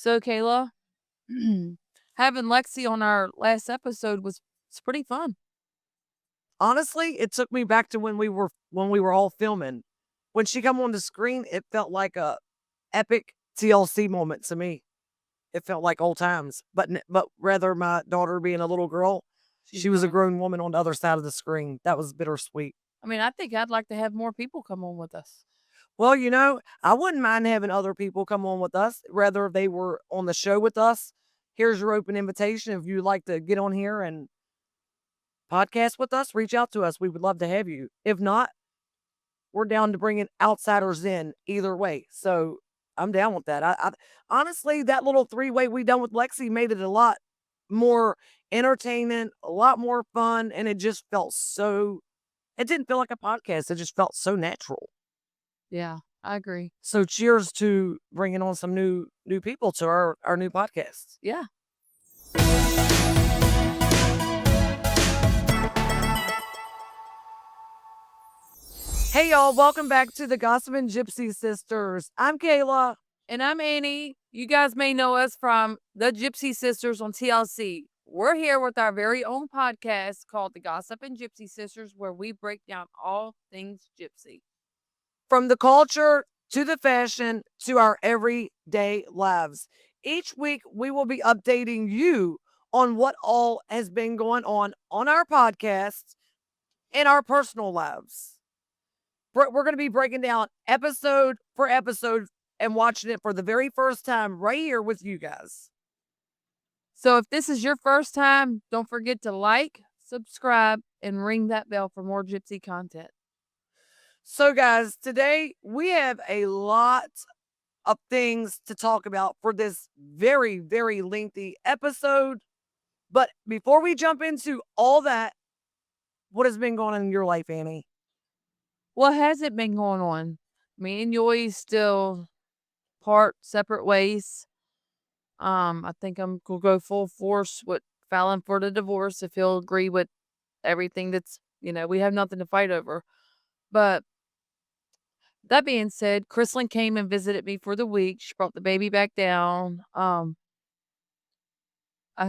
So, Kayla, having Lexi on our last episode was pretty fun. Honestly, it took me back to when we were all filming. When she come on the screen, it felt like a epic TLC moment to me. It felt like old times, but rather my daughter being a little girl, She's she was a grown. grown woman on the other side of the screen. That was bittersweet. I mean, I think I'd like to have more people come on with us. Well, I wouldn't mind having other people come on with us, whether they were on the show with us. Here's your open invitation. If you'd like to get on here and podcast with us, reach out to us. We would love to have you. If not, we're down to bringing outsiders in either way. So I'm down with that. I honestly, that little three-way we done with Lexi made it a lot more entertaining, a lot more fun, and it just felt so. It didn't feel like a podcast. It just felt so natural. Yeah, I agree. So cheers to bringing on some new people to our new podcast. Yeah. Hey y'all, welcome back to the Gossiping Gypsy Sisters. I'm Kayla. And I'm Annie. You guys may know us from the Gypsy Sisters on TLC. We're here with our very own podcast called The Gossip and Gypsy Sisters, where we break down all things gypsy. From the culture to the fashion to our everyday lives. Each week, we will be updating you on what all has been going on our podcast and our personal lives. We're going to be breaking down episode for episode and watching it for the very first time right here with you guys. So if this is your first time, don't forget to like, subscribe, and ring that bell for more gypsy content. So, guys, today we have a lot of things to talk about for this very, very lengthy episode. But before we jump into all that, what has been going on in your life, Annie? What has it been going on? Me and Yoy still part separate ways. I think I'm gonna go full force with filing for the divorce if he'll agree with everything that's we have nothing to fight over. But that being said, Chrislyn came and visited me for the week. She brought the baby back down. I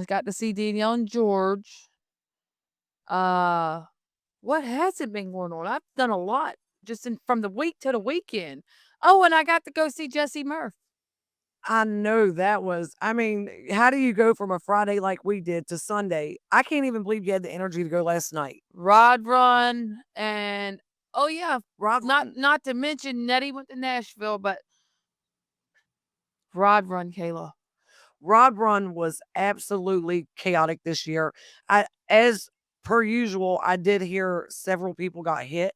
got to see Danielle and George. What hasn't been going on? I've done a lot just from the week to the weekend. Oh, and I got to go see Jesse Murph. I know that was, I mean, how do you go from a Friday like we did to Sunday? I can't even believe you had the energy to go last night. Rod Run and oh yeah, not to mention Nettie went to Nashville, but Rod Run, Kayla. Rod Run was absolutely chaotic this year. As per usual, I did hear several people got hit.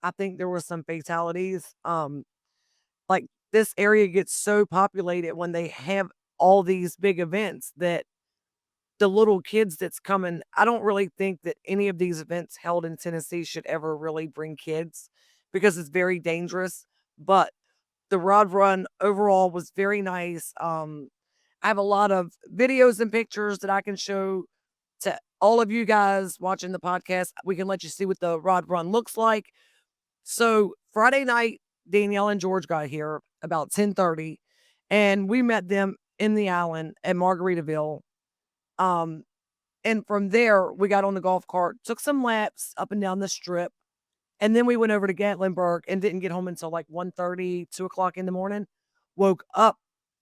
I think there were some fatalities. Like this area gets so populated when they have all these big events that the little kids that's coming, I don't really think that any of these events held in Tennessee should ever really bring kids because it's very dangerous. But the Rod Run overall was very nice. I have a lot of videos and pictures that I can show to all of you guys watching the podcast. We can let you see what the Rod Run looks like. So Friday night, Danielle and George got here about 10:30, and we met them in the island at Margaritaville. And from there, we got on the golf cart, took some laps up and down the strip, and then we went over to Gatlinburg and didn't get home until like 1:30, 2 o'clock in the morning. Woke up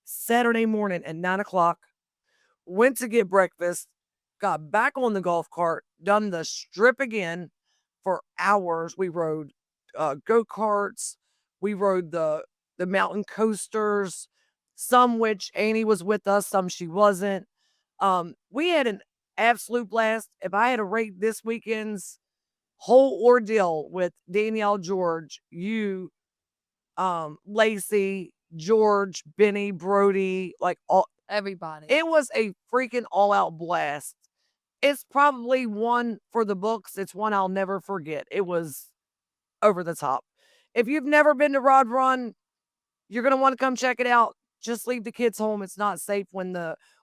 Saturday morning at 9 o'clock, went to get breakfast, got back on the golf cart, done the strip again for hours. We rode go-karts. We rode the mountain coasters, some which Annie was with us, some she wasn't. We had an absolute blast. If I had to rate this weekend's whole ordeal with Danielle, George, you, Lacey, George, Benny, Brody, like all Everybody. it was a freaking all-out blast. It's probably one for the books. It's one I'll never forget. It was over the top. If you've never been to Rod Run, you're going to want to come check it out. Just leave the kids home. It's not safe when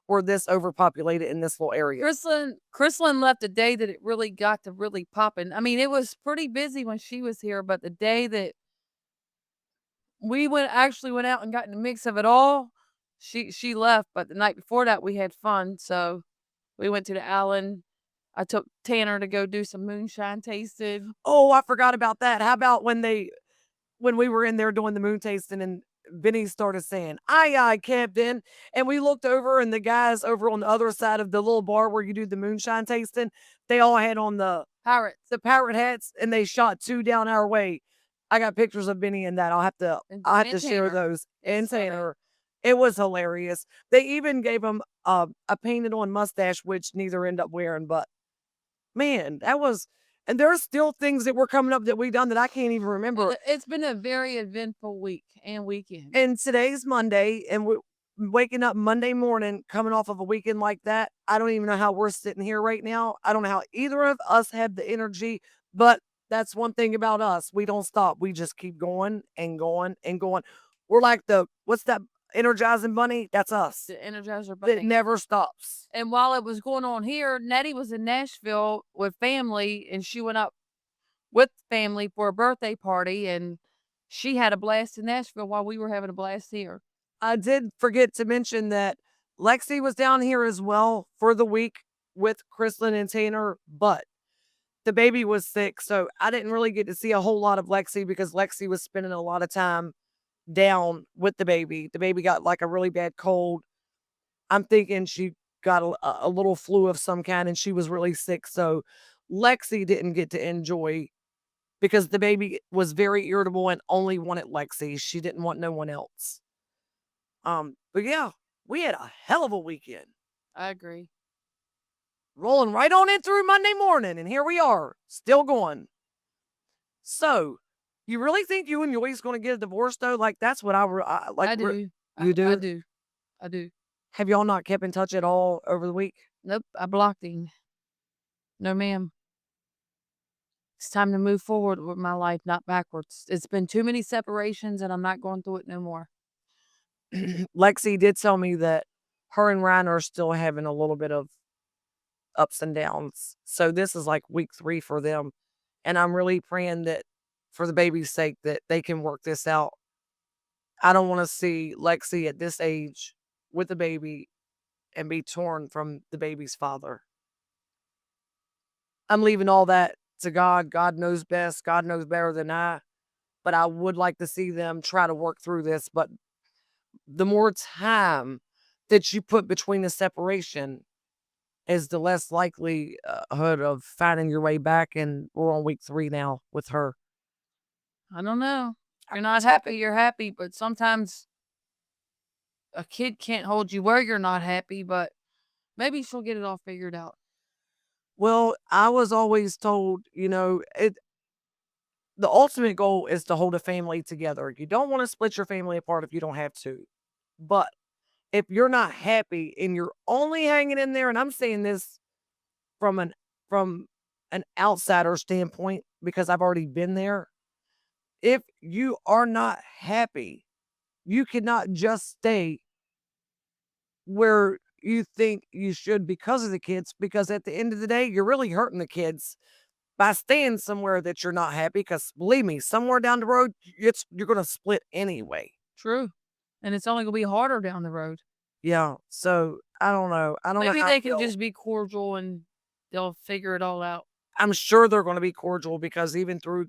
we're this overpopulated in this little area. Chrislyn left the day that it really got to really popping. I mean, it was pretty busy when she was here, but the day that we actually went out and got in the mix of it all, she left, but the night before that we had fun, so we went to the Allen. I took Tanner to go do some moonshine tasting. Oh, I forgot about that. How about when we were in there doing the moon tasting and Benny started saying, "Aye, aye, Captain." And we looked over and the guys over on the other side of the little bar where you do the moonshine tasting, they all had on Pirates the pirate hats and they shot 2 down our way. I got pictures of Benny and that. I'll have to share Tanner. those. It's And funny. Tanner. It was hilarious. They even gave him a painted on mustache, which neither end up wearing, but man, that was, and there's still things that were coming up that we done that I can't even remember. It's been a very eventful week and weekend. And today's Monday, and we're waking up Monday morning, coming off of a weekend like that. I don't even know how we're sitting here right now. I don't know how either of us have the energy, but that's one thing about us. We don't stop. We just keep going and going and going. We're like what's that energizing bunny? That's us. The Energizer It Bunny. never stops. And while it was going on here, Nettie was in Nashville with family, and she went up with family for a birthday party, and she had a blast in Nashville while we were having a blast here. I did forget to mention that Lexi was down here as well for the week with Kristen and Tanner, but the baby was sick, so I didn't really get to see a whole lot of Lexi because Lexi was spending a lot of time down with the baby. The baby got like a really bad cold. I'm thinking she got a little flu of some kind and she was really sick. So Lexi didn't get to enjoy because the baby was very irritable and only wanted Lexi. She didn't want no one else. But yeah, we had a hell of a weekend. I agree. Rolling right on in through Monday morning, and here we are, still going. So, you really think you and Joy's going to get a divorce, though? Like, that's what like. I do. You do? I do. I do. Have y'all not kept in touch at all over the week? Nope. I blocked him. No, ma'am. It's time to move forward with my life, not backwards. It's been too many separations, and I'm not going through it no more. Lexi did tell me that her and Ryan are still having a little bit of ups and downs. So this is like week 3 for them. And I'm really praying that for the baby's sake that they can work this out. I don't want to see Lexi at this age with the baby and be torn from the baby's father. I'm leaving all that to God. God knows best. God knows better than I. But I would like to see them try to work through this. But the more time that you put between the separation is the less likelihood of finding your way back. And we're on week 3 now with her. I don't know. You're not happy, you're happy, but sometimes a kid can't hold you where you're not happy, but maybe she'll get it all figured out. Well, I was always told, the ultimate goal is to hold a family together. You don't want to split your family apart if you don't have to. But if you're not happy and you're only hanging in there, and I'm saying this from an outsider standpoint because I've already been there. If you are not happy, you cannot just stay where you think you should because of the kids, because at the end of the day, you're really hurting the kids by staying somewhere that you're not happy. Because believe me, somewhere down the road, you're going to split anyway. True. And it's only going to be harder down the road. Yeah. So I don't know. Maybe they can just be cordial and they'll figure it all out. I'm sure they're going to be cordial because even through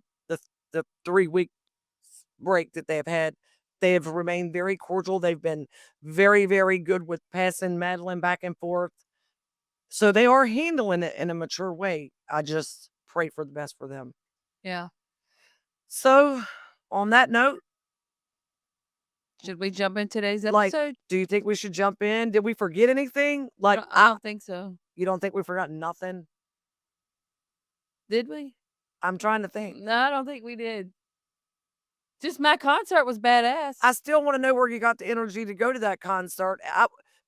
the 3-week break that they've had, they have remained very cordial. They've been very, very good with passing Madeline back and forth. So they are handling it in a mature way. I just pray for the best for them. Yeah. So on that note, should we jump in today's episode? Do you think we should jump in? Did we forget anything? I don't think so. You don't think we forgot nothing? Did we? I'm trying to think. No, I don't think we did. Just my concert was badass. I still want to know where you got the energy to go to that concert.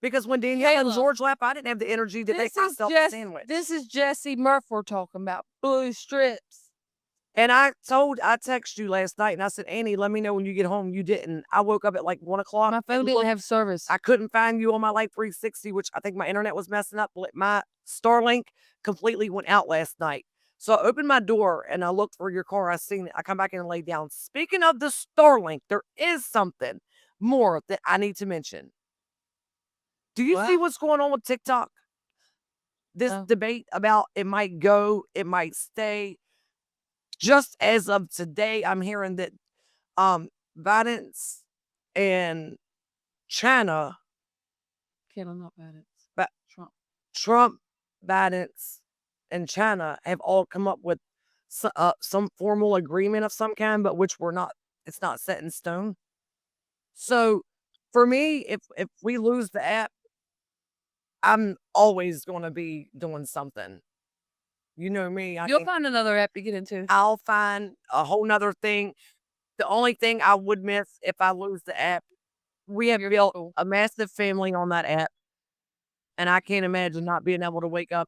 Because when Danielle and George left, I didn't have the energy to make myself a sandwich. This is Jesse Murph we're talking about. Blue strips. And I texted you last night and I said, Annie, let me know when you get home. You didn't. I woke up at like 1 o'clock. My phone didn't have service. I couldn't find you on my Light 360, which I think my internet was messing up. My Starlink completely went out last night. So I opened my door and I looked for your car. I seen it. I come back in and lay down. Speaking of the Starlink, there is something more that I need to mention. Do you see What? what's going on with TikTok? This No. debate about it might go, it might stay. Just as of today, I'm hearing that Biden and China, Kayla, not bad. It's Ba- Trump. Trump, Biden, and China have all come up with some formal agreement of some kind, but which we're not. It's not set in stone. So, for me, if we lose the app, I'm always going to be doing something. You know me. You'll find another app to get into. I'll find a whole nother thing. The only thing I would miss if I lose the app, we have built a massive family on that app, and I can't imagine not being able to wake up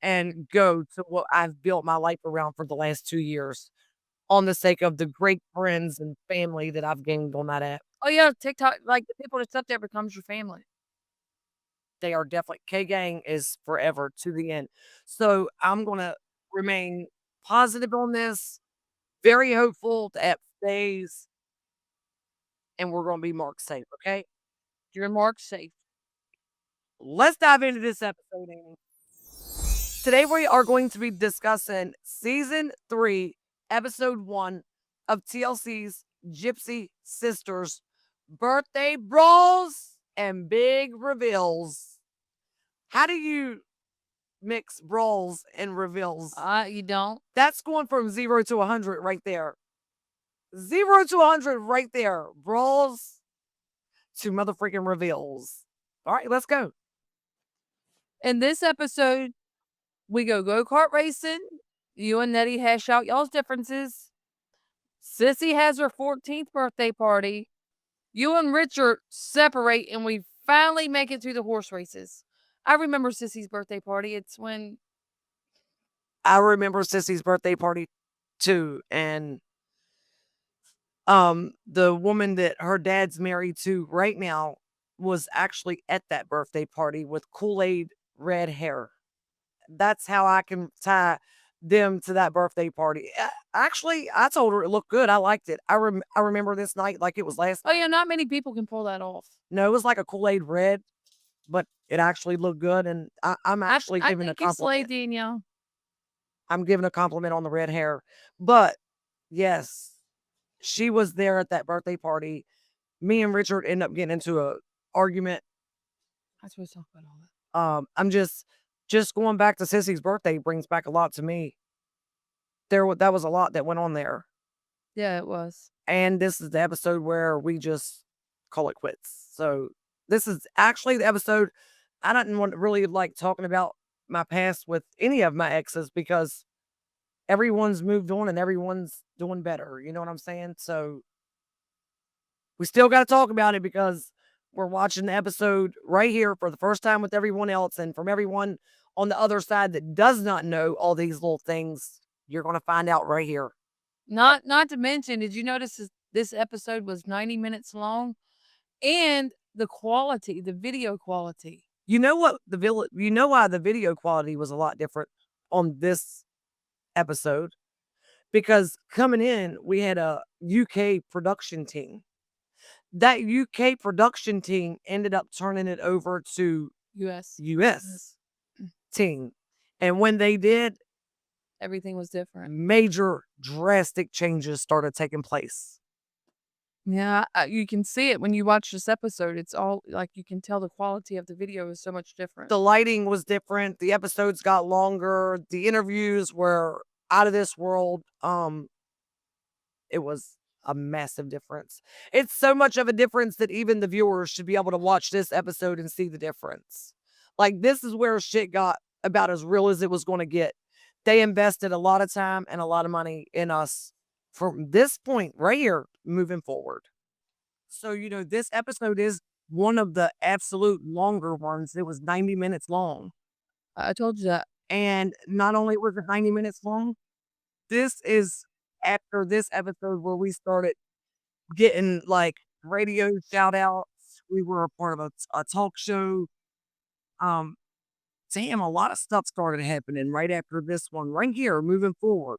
and go to what I've built my life around for the last 2 years on the sake of the great friends and family that I've gained on that app. Oh yeah, TikTok, like the people that's up there becomes your family. They are definitely K Gang is forever to the end. So I'm gonna remain positive on this, very hopeful the app stays, and we're gonna be marked safe, okay? You're marked safe. Let's dive into this episode, Amy. Today we are going to be discussing season 3, episode 1 of TLC's Gypsy Sisters birthday brawls and big reveals. How do you mix brawls and reveals? You don't. That's going from 0 to 100 right there. 0 to 100 right there. Brawls to motherfucking reveals. All right, let's go. In this episode, we go-kart racing. You and Nettie hash out y'all's differences. Sissy has her 14th birthday party. You and Richard separate, and we finally make it to the horse races. I remember Sissy's birthday party. It's when I remember Sissy's birthday party too, and the woman that her dad's married to right now was actually at that birthday party with Kool-Aid red hair. That's how I can tie them to that birthday party. Actually, I told her it looked good. I liked it. I remember this night like it was last oh yeah, not many people can pull that off. No, it was like a Kool-Aid red, but it actually looked good, and I'm actually I giving a think you slayed compliment. Danielle. I'm giving a compliment on the red hair. But yes, she was there at that birthday party. Me and Richard end up getting into a argument. I was supposed to talk about all that. I'm just going back to Sissy's birthday brings back a lot to me. That was a lot that went on there. Yeah, it was. And this is the episode where we just call it quits. So this is actually the episode I didn't want to really like talking about my past with any of my exes because everyone's moved on and everyone's doing better. You know what I'm saying? So we still got to talk about it because we're watching the episode right here for the first time with everyone else. And from everyone on the other side that does not know all these little things, you're going to find out right here. Not to mention, did you notice this episode was 90 minutes long? And the quality, the video quality. You know what you know why the video quality was a lot different on this episode? Because coming in, we had a UK production team. That UK production team ended up turning it over to US team. And when they did, everything was different. Major drastic changes started taking place. Yeah, you can see it when you watch this episode. It's all like you can tell the quality of the video is so much different. The lighting was different. The episodes got longer. The interviews were out of this world. It was a massive difference. It's so much of a difference that even the viewers should be able to watch this episode and see the difference. Like, this is where shit got about as real as it was going to get. They invested a lot of time and a lot of money in us from this point right here moving forward. So, this episode is one of the absolute longer ones. It was 90 minutes long. I told you that. And not only was it 90 minutes long, this is after this episode where we started getting like radio shout outs. We were a part of a talk show. Damn, a lot of stuff started happening right after this one, right here, moving forward.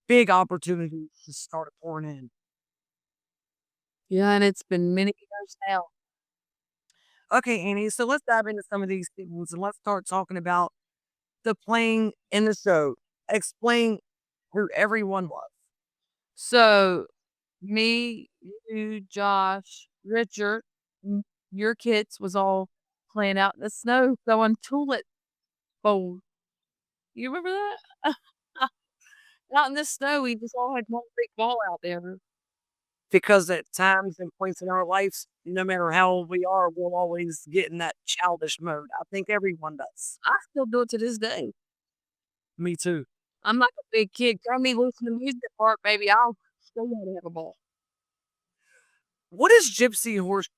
Big opportunities to start pouring in. Yeah, and it's been many years now. Okay, Annie, so let's dive into some of these things and let's start talking about the playing in the show. Explain who everyone was. So, me, you, Josh, Richard, your kids was all playing out in the snow, throwing tulip bowls. You remember that? Out in the snow, we just all had one big ball out there. Because at times and points in our lives, no matter how old we are, we'll always get in that childish mode. I think everyone does. I still do it to this day. Me too. I'm like a big kid. Throw me loose in the music part, baby. I'll still want to have a ball. What is gypsy horse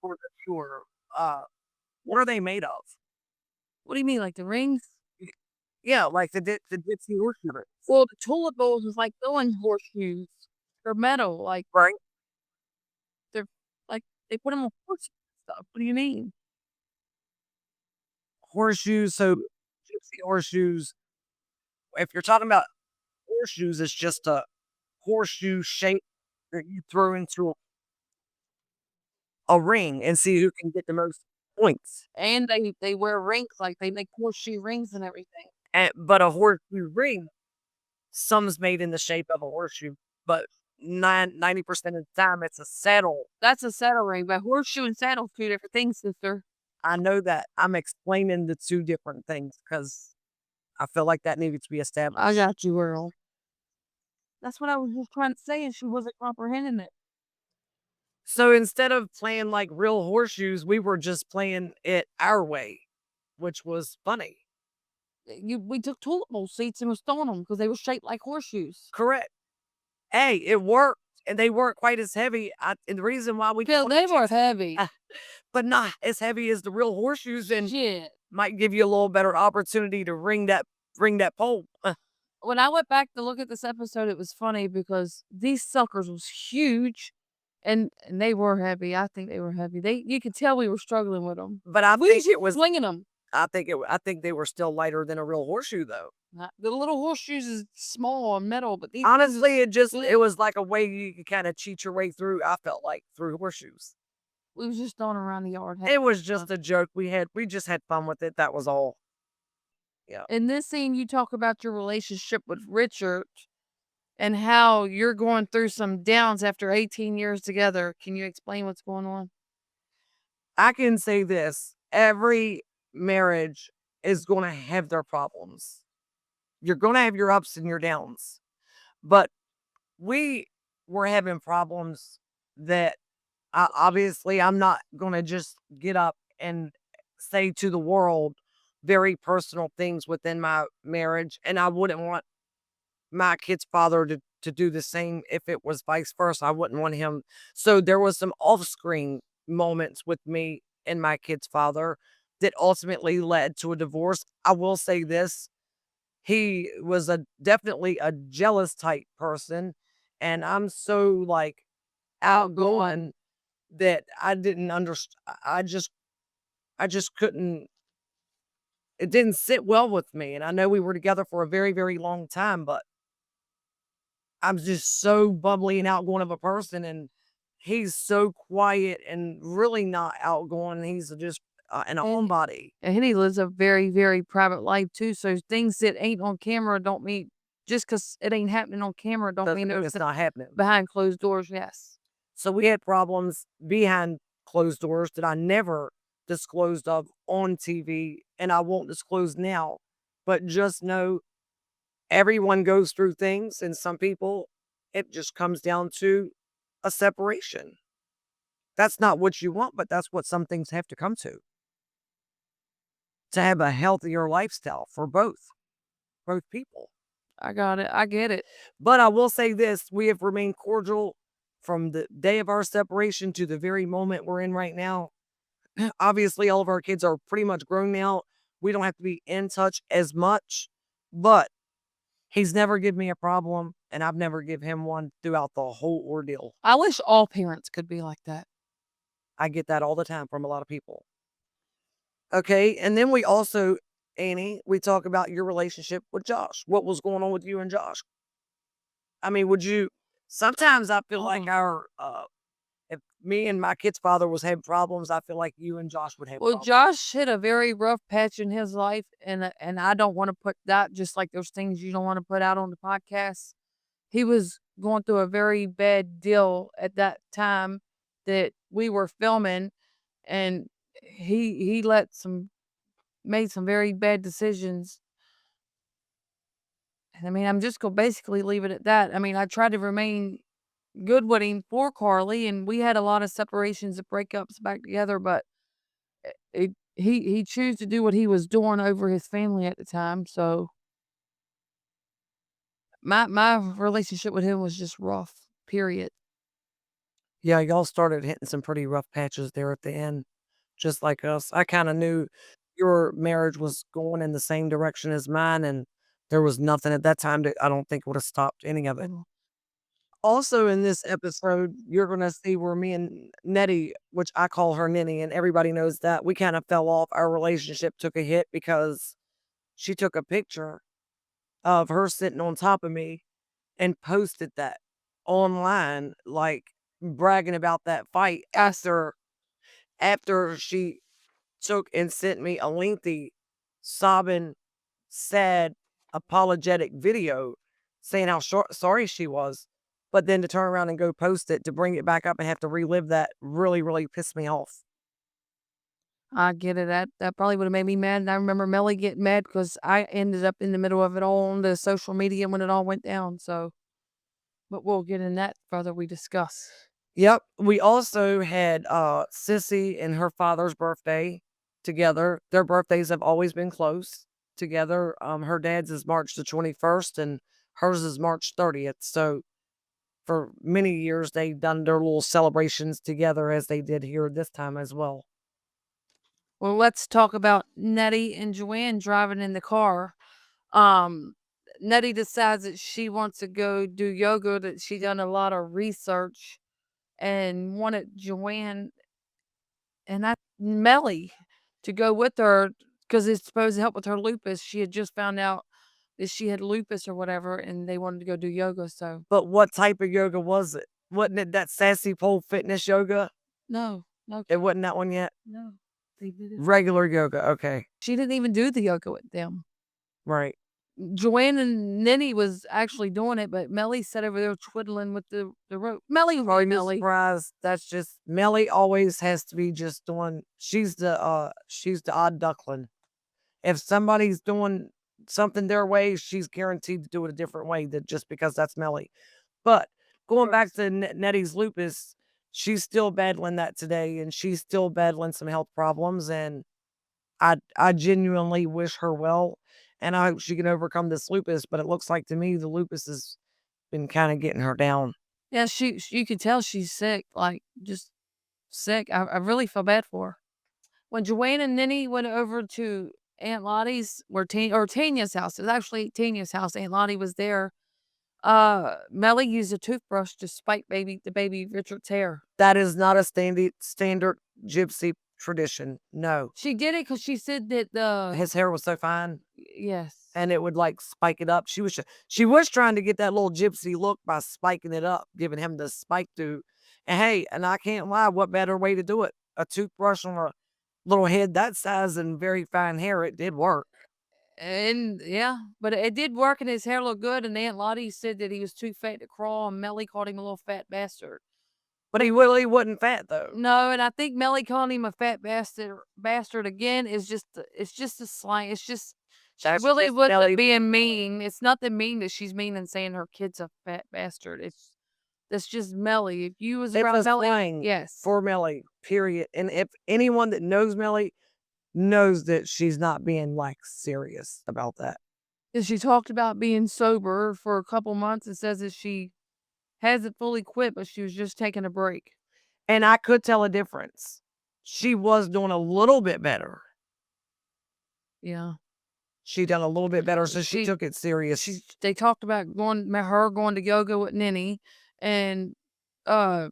for the cure? What are they made of? What do you mean, like the rings? Yeah, like the gypsy horseshoe. Well, the tulip bowls is like throwing horseshoes. They're metal, like Right? they're like they put them on horses and stuff. What do you mean? Horseshoes. So gypsy horseshoes. If you're talking about horseshoes, it's just a horseshoe shape that you throw into a ring and see who can get the most points. And they wear rings, like they make horseshoe rings and everything. But a horseshoe ring, some's made in the shape of a horseshoe, but 90% of the time it's a saddle. That's a saddle ring, but horseshoe and saddle two different things, sister. I know that. I'm explaining the two different things because I feel like that needed to be established. I got you, Earl. That's what I was just trying to say, and she wasn't comprehending it. So instead of playing like real horseshoes, we were just playing it our way, which was funny. We took tulip bowl seats and was throwing them because they were shaped like horseshoes. Correct. Hey, it worked, and they weren't quite as heavy. And the reason why we Phil, they were heavy. but not as heavy as the real horseshoes, and Shit. might give you a little better opportunity to ring that pole. When I went back to look at this episode, it was funny because these suckers was huge, and they were heavy. I think they were heavy. You could tell we were struggling with them. But I think it was flinging them. I think they were still lighter than a real horseshoe, though. The little horseshoes is small and metal, but these Honestly, it was like a way you could kind of cheat your way through. I felt like through horseshoes. We was just throwing around the yard. It was just a joke. We just had fun with it. That was all. Yeah. In this scene, you talk about your relationship with Richard and how you're going through some downs after 18 years together. Can you explain what's going on? I can say this. Every marriage is going to have their problems. You're going to have your ups and your downs. But we were having problems that obviously I'm not going to just get up and say to the world very personal things within my marriage. And I wouldn't want my kid's father to do the same if it was vice versa. I wouldn't want him. So there was some off-screen moments with me and my kid's father that ultimately led to a divorce. I will say this. He was definitely a jealous type person. And I'm so like outgoing that I didn't understand. I just couldn't. It didn't sit well with me. And I know we were together for a very, very long time, but I'm just so bubbly and outgoing of a person. And he's so quiet and really not outgoing. He's just an homebody. And he lives a very, very private life too. So things that ain't on camera don't mean just because it ain't happening on camera don't mean It's not happening behind closed doors. Yes. So we had problems behind closed doors that I never disclosed of on TV, and I won't disclose now. But just know everyone goes through things, and some people, it just comes down to a separation. That's not what you want, but that's what some things have to come to have a healthier lifestyle for both people. I got it. I get it. But I will say this, we have remained cordial from the day of our separation to the very moment we're in right now. Obviously, all of our kids are pretty much grown now. We don't have to be in touch as much, but he's never given me a problem, and I've never given him one throughout the whole ordeal. I wish all parents could be like that. I get that all the time from a lot of people. Okay, and then we also, Annie, we talk about your relationship with Josh. What was going on with you and Josh? I mean, sometimes I feel like me and my kid's father was having problems, I feel like you and Josh would have Well, problems. Josh hit a very rough patch in his life, and I don't want to put that, just like those things you don't want to put out on the podcast. He was going through a very bad deal at that time that we were filming, and he made some very bad decisions. And I mean, I'm just gonna basically leave it at that. I mean, I tried to remain good with him for Carly, and we had a lot of separations and breakups back together, but he chose to do what he was doing over his family at the time. So my relationship with him was just rough. Period. Yeah, y'all started hitting some pretty rough patches there at the end, just like us. I kinda knew your marriage was going in the same direction as mine, and there was nothing at that time that I don't think would have stopped any of it. Mhm. Also in this episode, you're gonna see where me and Nettie, which I call her Ninny, and everybody knows that, we kinda fell off. Our relationship took a hit because she took a picture of her sitting on top of me and posted that online, like, bragging about that fight after she took and sent me a lengthy, sobbing, sad, apologetic video saying how sorry she was, but then to turn around and go post it to bring it back up and have to relive that really, really pissed me off. I get it. That probably would have made me mad. And I remember Mellie getting mad because I ended up in the middle of it all on the social media when it all went down. So, but we'll get in that further we discuss. Yep. We also had Sissy and her father's birthday together. Their birthdays have always been close together. Her dad's is March the 21st and hers is March 30th. So for many years they've done their little celebrations together as they did here this time as well. Well, let's talk about Nettie and Joanne driving in the car. Um, Nettie decides that she wants to go do yoga, that she done a lot of research and wanted Joanne and that Mellie to go with her because it's supposed to help with her lupus. She had just found out that she had lupus or whatever, and they wanted to go do yoga. So But what type of yoga was it? Wasn't it that sassy pole fitness yoga? no, no, It wasn't that one yet? no, they did it. Regular yoga, okay. She didn't even do the yoga with them. Right. Joanne and Ninny was actually doing it, but Mellie sat over there twiddling with the rope. Mellie was Probably Mellie. surprised. That's just Mellie always has to be just doing she's the odd duckling. If somebody's doing something their way, she's guaranteed to do it a different way that just because that's Mellie. But going back to Nettie's lupus, she's still battling that today and she's still battling some health problems and I genuinely wish her well and I hope she can overcome this lupus, but it looks like to me the lupus has been kind of getting her down. Yeah, you could tell she's sick, like just sick. I really feel bad for her. When Joanne and Ninny went over to Aunt Lottie's, where Tanya's house, it was actually Tanya's house. Aunt Lottie was there. Mellie used a toothbrush to spike the baby Richard's hair. That is not a standard gypsy tradition. No. She did it because she said that the His hair was so fine yes. and it would like spike it up. She was trying to get that little gypsy look by spiking it up, giving him the spike do. And hey, and I can't lie, what better way to do it? A toothbrush on a little head that size and very fine hair, it did work. And yeah, but it did work and his hair looked good. And Aunt Lottie said that he was too fat to crawl, and Mellie called him a little fat bastard. But he really wasn't fat though. No, and I think Mellie calling him a fat bastard again is it's just a slang. It's just she That's really just wasn't Mellie. being mean. It's nothing mean that she's mean and saying her kid's a fat bastard. That's just Mellie. If you was It's around a Mellie, slang yes. for Mellie, period. And if anyone that knows Mellie knows that she's not being like serious about that. 'Cause she talked about being sober for a couple months and says that she hasn't fully quit, but she was just taking a break. And I could tell a difference. She was doing a little bit better. Yeah. She done a little bit better, so she took it serious. They talked about her going to yoga with Ninny, and uh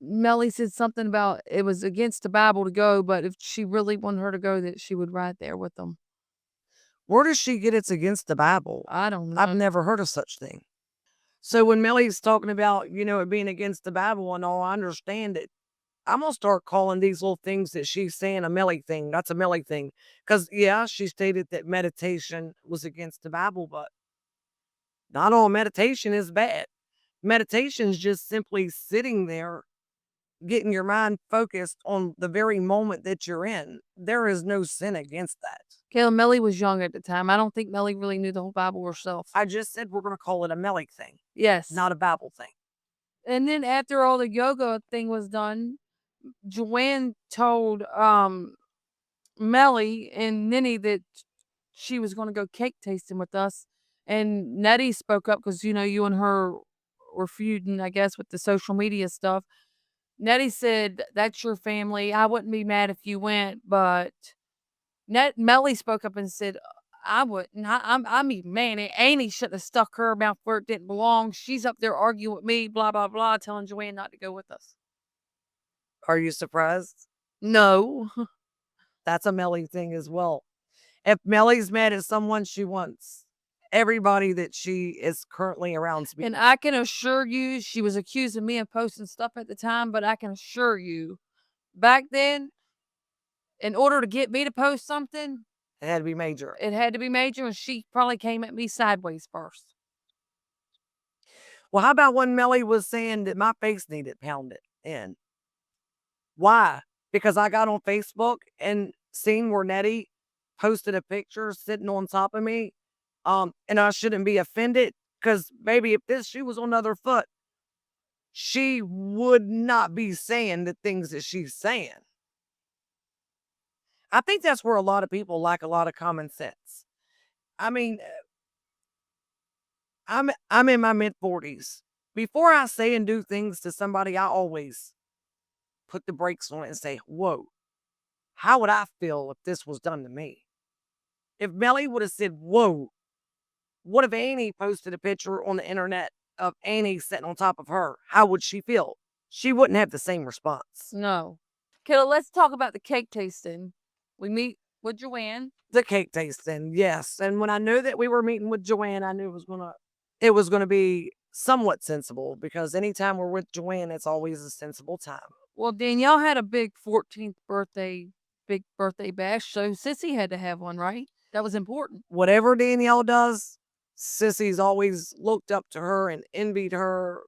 Mellie said something about it was against the Bible to go, but if she really wanted her to go, that she would ride there with them. Where does she get it's against the Bible? I don't know. I've never heard of such thing. So when Mellie's talking about, it being against the Bible and all, I understand it. I'm going to start calling these little things that she's saying a Mellie thing. That's a Mellie thing. Because, yeah, she stated that meditation was against the Bible, but not all meditation is bad. Meditation is just simply sitting there, getting your mind focused on the very moment that you're in. There is no sin against that. Kayla, Mellie was young at the time. I don't think Mellie really knew the whole Bible herself. I just said we're going to call it a Mellie thing, Yes. not a Bible thing. And then after all the yoga thing was done, Joanne told Mellie and Ninny that she was going to go cake tasting with us. And Nettie spoke up because, you and her were feuding, I guess, with the social media stuff. Nettie said, "That's your family. I wouldn't be mad if you went." But Mellie spoke up and said, "I wouldn't. I mean, man, Annie shouldn't have stuck her mouth where it didn't belong. She's up there arguing with me, blah, blah, blah, telling Joanne not to go with us." Are you surprised? No. That's a Mellie thing as well. If Mellie's mad at someone, she wants everybody that she is currently around to be. And I can assure you, she was accusing me of posting stuff at the time, but I can assure you, back then, in order to get me to post something, It had to be major. it had to be major, and she probably came at me sideways first. Well, how about when Mellie was saying that my face needed pounded in? Why? Because I got on Facebook and seen where Nettie posted a picture sitting on top of me. And I shouldn't be offended because maybe if this shoe was on the other foot, she would not be saying the things that she's saying. I think that's where a lot of people lack a lot of common sense. I mean, I'm in my mid-40s. Before I say and do things to somebody, I always put the brakes on it and say, whoa, how would I feel if this was done to me? If Mellie would have said, whoa, what if Annie posted a picture on the internet of Annie sitting on top of her? How would she feel? She wouldn't have the same response. No. Kayla, let's talk about the cake tasting. We meet with Joanne. The cake tasting, yes. And when I knew that we were meeting with Joanne, I knew it was gonna be somewhat sensible because anytime we're with Joanne, it's always a sensible time. Well, Danielle had a big 14th birthday bash, so Sissy had to have one, right? That was important. Whatever Danielle does, Sissy's always looked up to her and envied her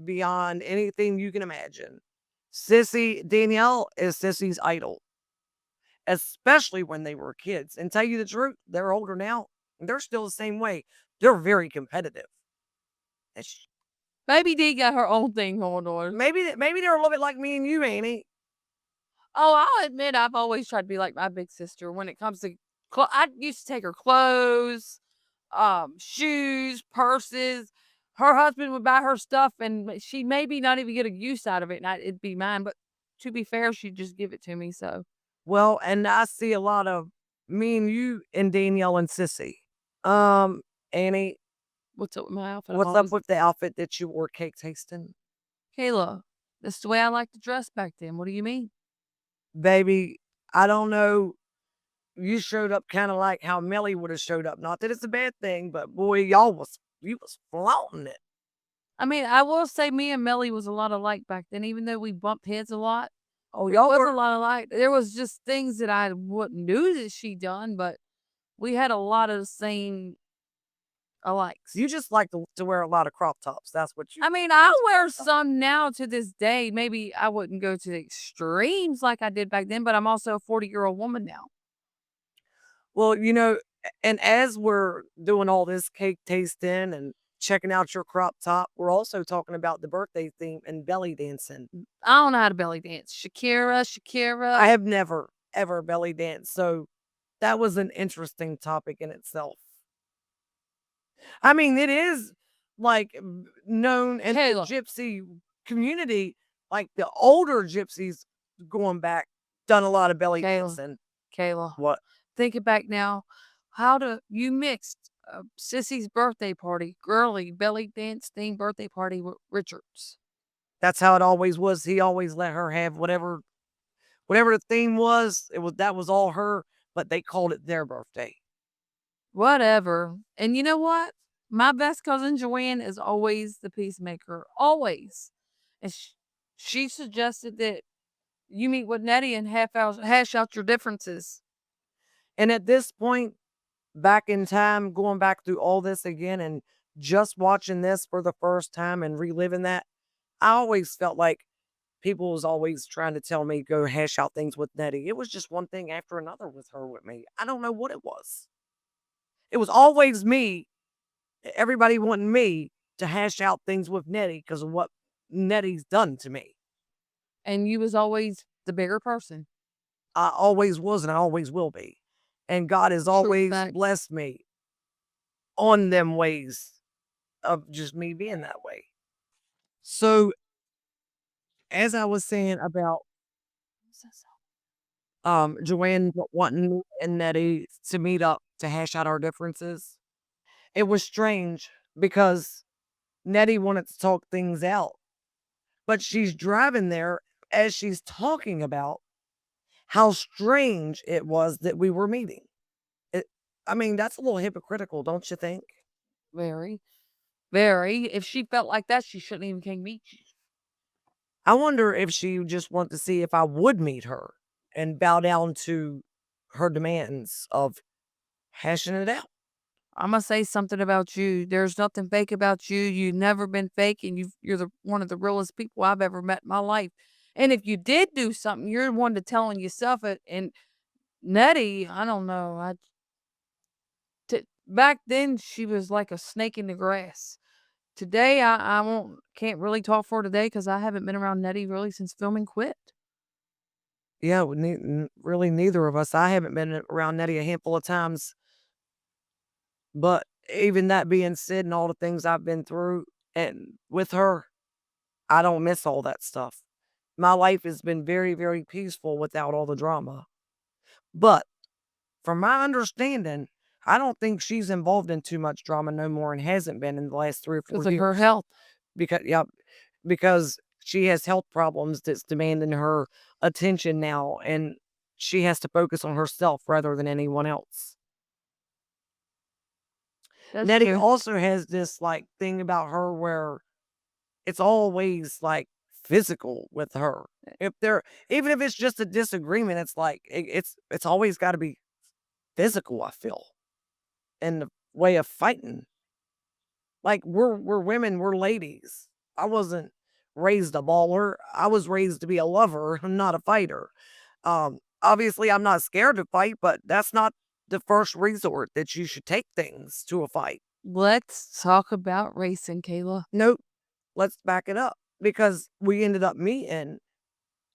beyond anything you can imagine. Danielle is Sissy's idol, especially when they were kids. And tell you the truth, they're older now. And they're still the same way. They're very competitive. Baby D got her own thing going on. Maybe they're a little bit like me and you, Annie. Oh, I'll admit I've always tried to be like my big sister when it comes to I used to take her clothes, shoes, purses. Her husband would buy her stuff, and she maybe not even get a use out of it, and it'd be mine. But to be fair, she'd just give it to me. So, well, and I see a lot of me and you and Danielle and Sissy. Annie, what's up with my outfit? What's up with the outfit that you wore cake tasting? Kayla, that's the way I like to dress back then. What do you mean? Baby, I don't know. You showed up kind of like how Mellie would have showed up. Not that it's a bad thing, but boy, you was flaunting it. I mean, I will say me and Mellie was a lot alike back then, even though we bumped heads a lot. Oh, y'all was a lot alike. There was just things that I wouldn't knew that she done, but we had a lot of the same alikes. You just like to wear a lot of crop tops. That's what you. I mean, I wear some now to this day. Maybe I wouldn't go to the extremes like I did back then, but I'm also a 40-year-old woman now. Well, and as we're doing all this cake tasting and checking out your crop top, we're also talking about the birthday theme and belly dancing. I don't know how to belly dance. Shakira. I have never, ever belly danced. So that was an interesting topic in itself. I mean, it is like known in the gypsy community, like the older gypsies going back, done a lot of belly dancing. Kayla. What? Think it back now. You mixed Sissy's birthday party, girly belly dance themed birthday party with Richard's. That's how it always was. He always let her have whatever the theme was. That was all her, but they called it their birthday. Whatever. And you know what? My best cousin Joanne is always the peacemaker, always. And she suggested that you meet with Nettie and hash out your differences. And at this point, back in time, going back through all this again and just watching this for the first time and reliving that, I always felt like people was always trying to tell me go hash out things with Nettie. It was just one thing after another with her with me. I don't know what it was. It was always me, everybody wanting me to hash out things with Nettie because of what Nettie's done to me. And you was always the bigger person. I always was and I always will be. And God has always blessed me on them ways of just me being that way. So, as I was saying about Joanne wanting me and Nettie to meet up to hash out our differences, it was strange because Nettie wanted to talk things out, but she's driving there as she's talking about how strange it was that we were meeting. I mean, that's a little hypocritical, don't you think? Very, very. If she felt like that, she shouldn't even came meet you. I wonder if she just wanted to see if I would meet her and bow down to her demands of hashing it out. I'm gonna say something about you. There's nothing fake about you. You've never been fake, and you're one of the realest people I've ever met in my life. And if you did do something, you're the one to telling yourself it. And Nettie, I don't know. Back then she was like a snake in the grass. Today, I can't really talk for her today because I haven't been around Nettie really since filming quit. Yeah, really neither of us. I haven't been around Nettie a handful of times. But even that being said and all the things I've been through and with her, I don't miss all that stuff. My life has been very, very peaceful without all the drama. But from my understanding, I don't think she's involved in too much drama no more and hasn't been in the last 3 or 4 Because of years. her health. Because she has health problems that's demanding her attention now, and she has to focus on herself rather than anyone else. That's Nettie true. also has this like thing about her where it's always like physical with her. Even if it's just a disagreement, it's like it's always got to be physical, I feel, in the way of fighting. Like we're women, we're ladies. I wasn't raised a baller. I was raised to be a lover, not a fighter. Obviously I'm not scared to fight, but that's not the first resort that you should take things to a fight. Let's talk about racing, Kayla. Nope. Let's back it up because we ended up meeting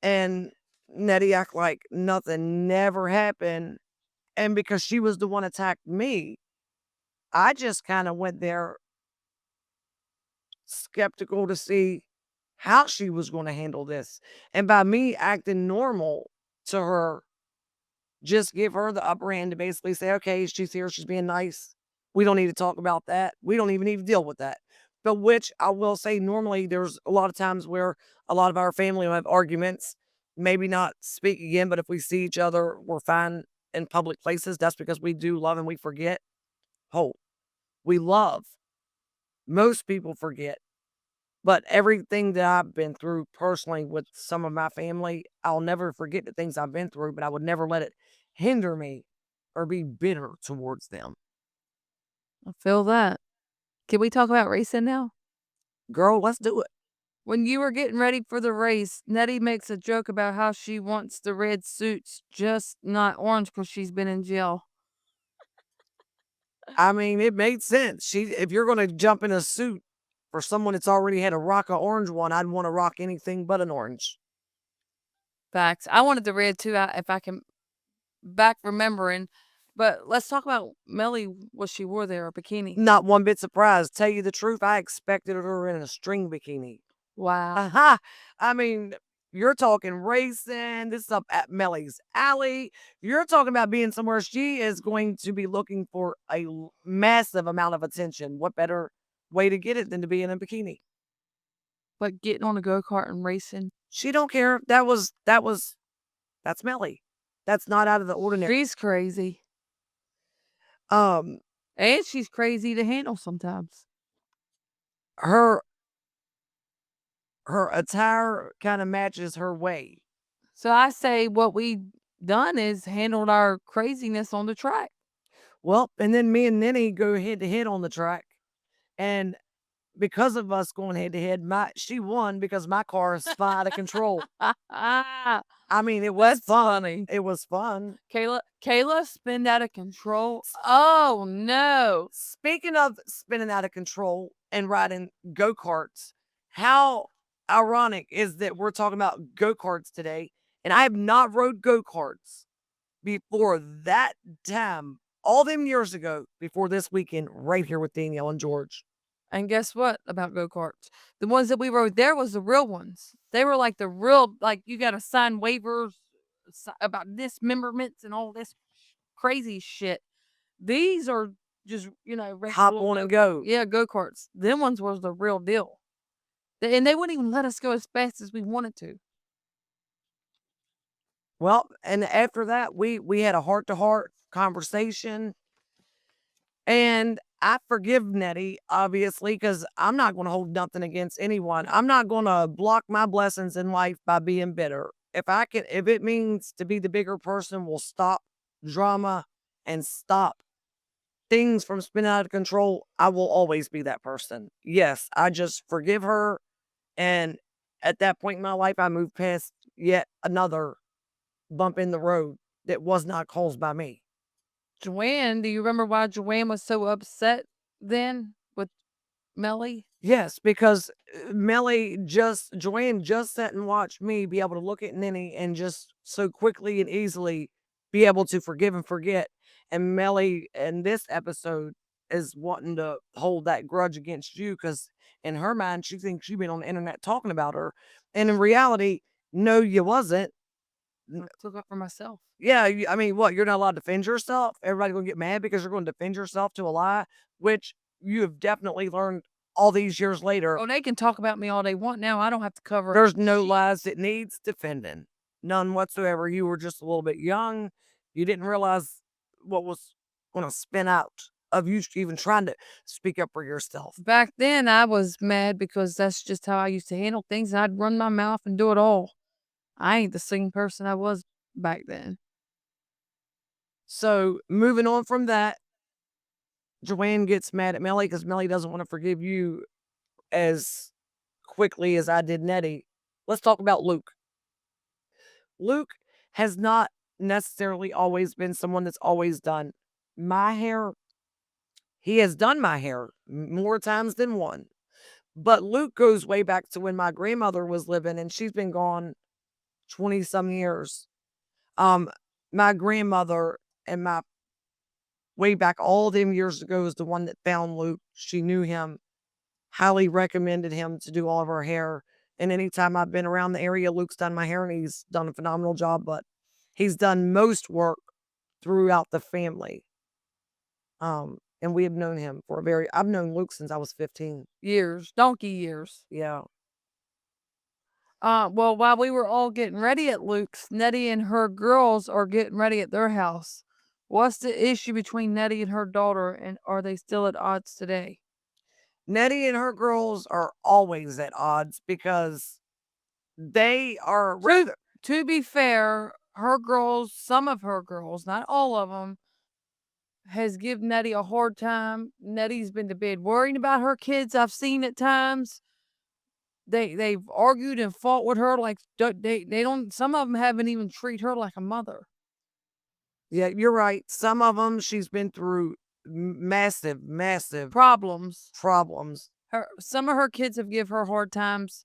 and Nettie act like nothing never happened. And because she was the one attacked me, I just kind of went there skeptical to see how she was going to handle this. And by me acting normal to her, just give her the upper hand to basically say, okay, she's here, she's being nice. We don't need to talk about that. We don't even need to deal with that. But which I will say, normally there's a lot of times where a lot of our family will have arguments, maybe not speak again, but if we see each other, we're fine in public places. That's because we do love and we forget. Oh, we love. Most people forget. But everything that I've been through personally with some of my family, I'll never forget the things I've been through, but I would never let it hinder me or be bitter towards them. I feel that. Can we talk about racing now? Girl, let's do it. When you were getting ready for the race, Nettie makes a joke about how she wants the red suits, just not orange because she's been in jail. I mean, it made sense. If you're going to jump in a suit for someone that's already had a rock an orange one, I'd want to rock anything but an orange. Facts. I wanted the red too, if I can back remembering. But let's talk about Mellie, what she wore there, a bikini. Not one bit surprised. Tell you the truth, I expected her in a string bikini. Wow. Aha! I mean, you're talking racing. This is up at Mellie's alley. You're talking about being somewhere she is going to be looking for a massive amount of attention. What better way to get it than to be in a bikini? But getting on a go-kart and racing. She don't care. That's Mellie. That's not out of the ordinary. She's crazy. And she's crazy to handle sometimes. Her attire kind of matches her way. So I say what we done is handled our craziness on the track. Well, and then me and Nenny go head to head on the track. And because of us going head to head, she won because my car is spun out of control. I mean, it was funny. It was fun. Kayla spun out of control. Oh no. Speaking of spinning out of control and riding go-karts, how ironic is that we're talking about go-karts today, and I have not rode go-karts before that time, all them years ago, before this weekend, right here with Danielle and George. And guess what about go-karts? The ones that we rode there was the real ones. They were like the real, like you got to sign waivers about dismemberments and all this crazy shit. These are just, Hop on and go. Yeah, go-karts. Them ones was the real deal. And they wouldn't even let us go as fast as we wanted to. Well, and after that, we had a heart-to-heart conversation. And I forgive Nettie, obviously, because I'm not going to hold nothing against anyone. I'm not going to block my blessings in life by being bitter. If it means to be the bigger person, will stop drama and stop things from spinning out of control, I will always be that person. Yes, I just forgive her. And at that point in my life, I moved past yet another bump in the road that was not caused by me. Joanne, do you remember why Joanne was so upset then with Mellie? Yes, because Joanne just sat and watched me be able to look at Nenny and just so quickly and easily be able to forgive and forget. And Mellie in this episode is wanting to hold that grudge against you because in her mind, she thinks you've been on the internet talking about her. And in reality, no, you wasn't. I took up for myself. Yeah, I mean, what? You're not allowed to defend yourself? Everybody gonna get mad because you're going to defend yourself to a lie, which you have definitely learned all these years later. Oh, they can talk about me all they want now. I don't have to cover it. There's no lies that needs defending. None whatsoever. You were just a little bit young. You didn't realize what was going to spin out of you even trying to speak up for yourself. Back then, I was mad because that's just how I used to handle things. And I'd run my mouth and do it all. I ain't the same person I was back then. So moving on from that, Joanne gets mad at Mellie because Mellie doesn't want to forgive you as quickly as I did Nettie. Let's talk about Luke. Luke has not necessarily always been someone that's always done my hair. He has done my hair more times than one. But Luke goes way back to when my grandmother was living, and she's been gone 20 some years. My grandmother and my way back all them years ago is the one that found Luke. She knew him, highly recommended him to do all of her hair. And anytime I've been around the area, Luke's done my hair and he's done a phenomenal job, but he's done most work throughout the family. And we have known him for I've known Luke since I was 15. Years. Donkey years. Yeah. Well, while we were all getting ready at Luke's, Nettie and her girls are getting ready at their house. What's the issue between Nettie and her daughter, and are they still at odds today? Nettie and her girls are always at odds because they are To be fair, her girls, some of her girls, not all of them, has given Nettie a hard time. Nettie's been to bed worrying about her kids. I've seen at times. They've argued and fought with her like they don't. Some of them haven't even treated her like a mother. Yeah, you're right. Some of them she's been through massive Problems. Some of her kids have give her hard times.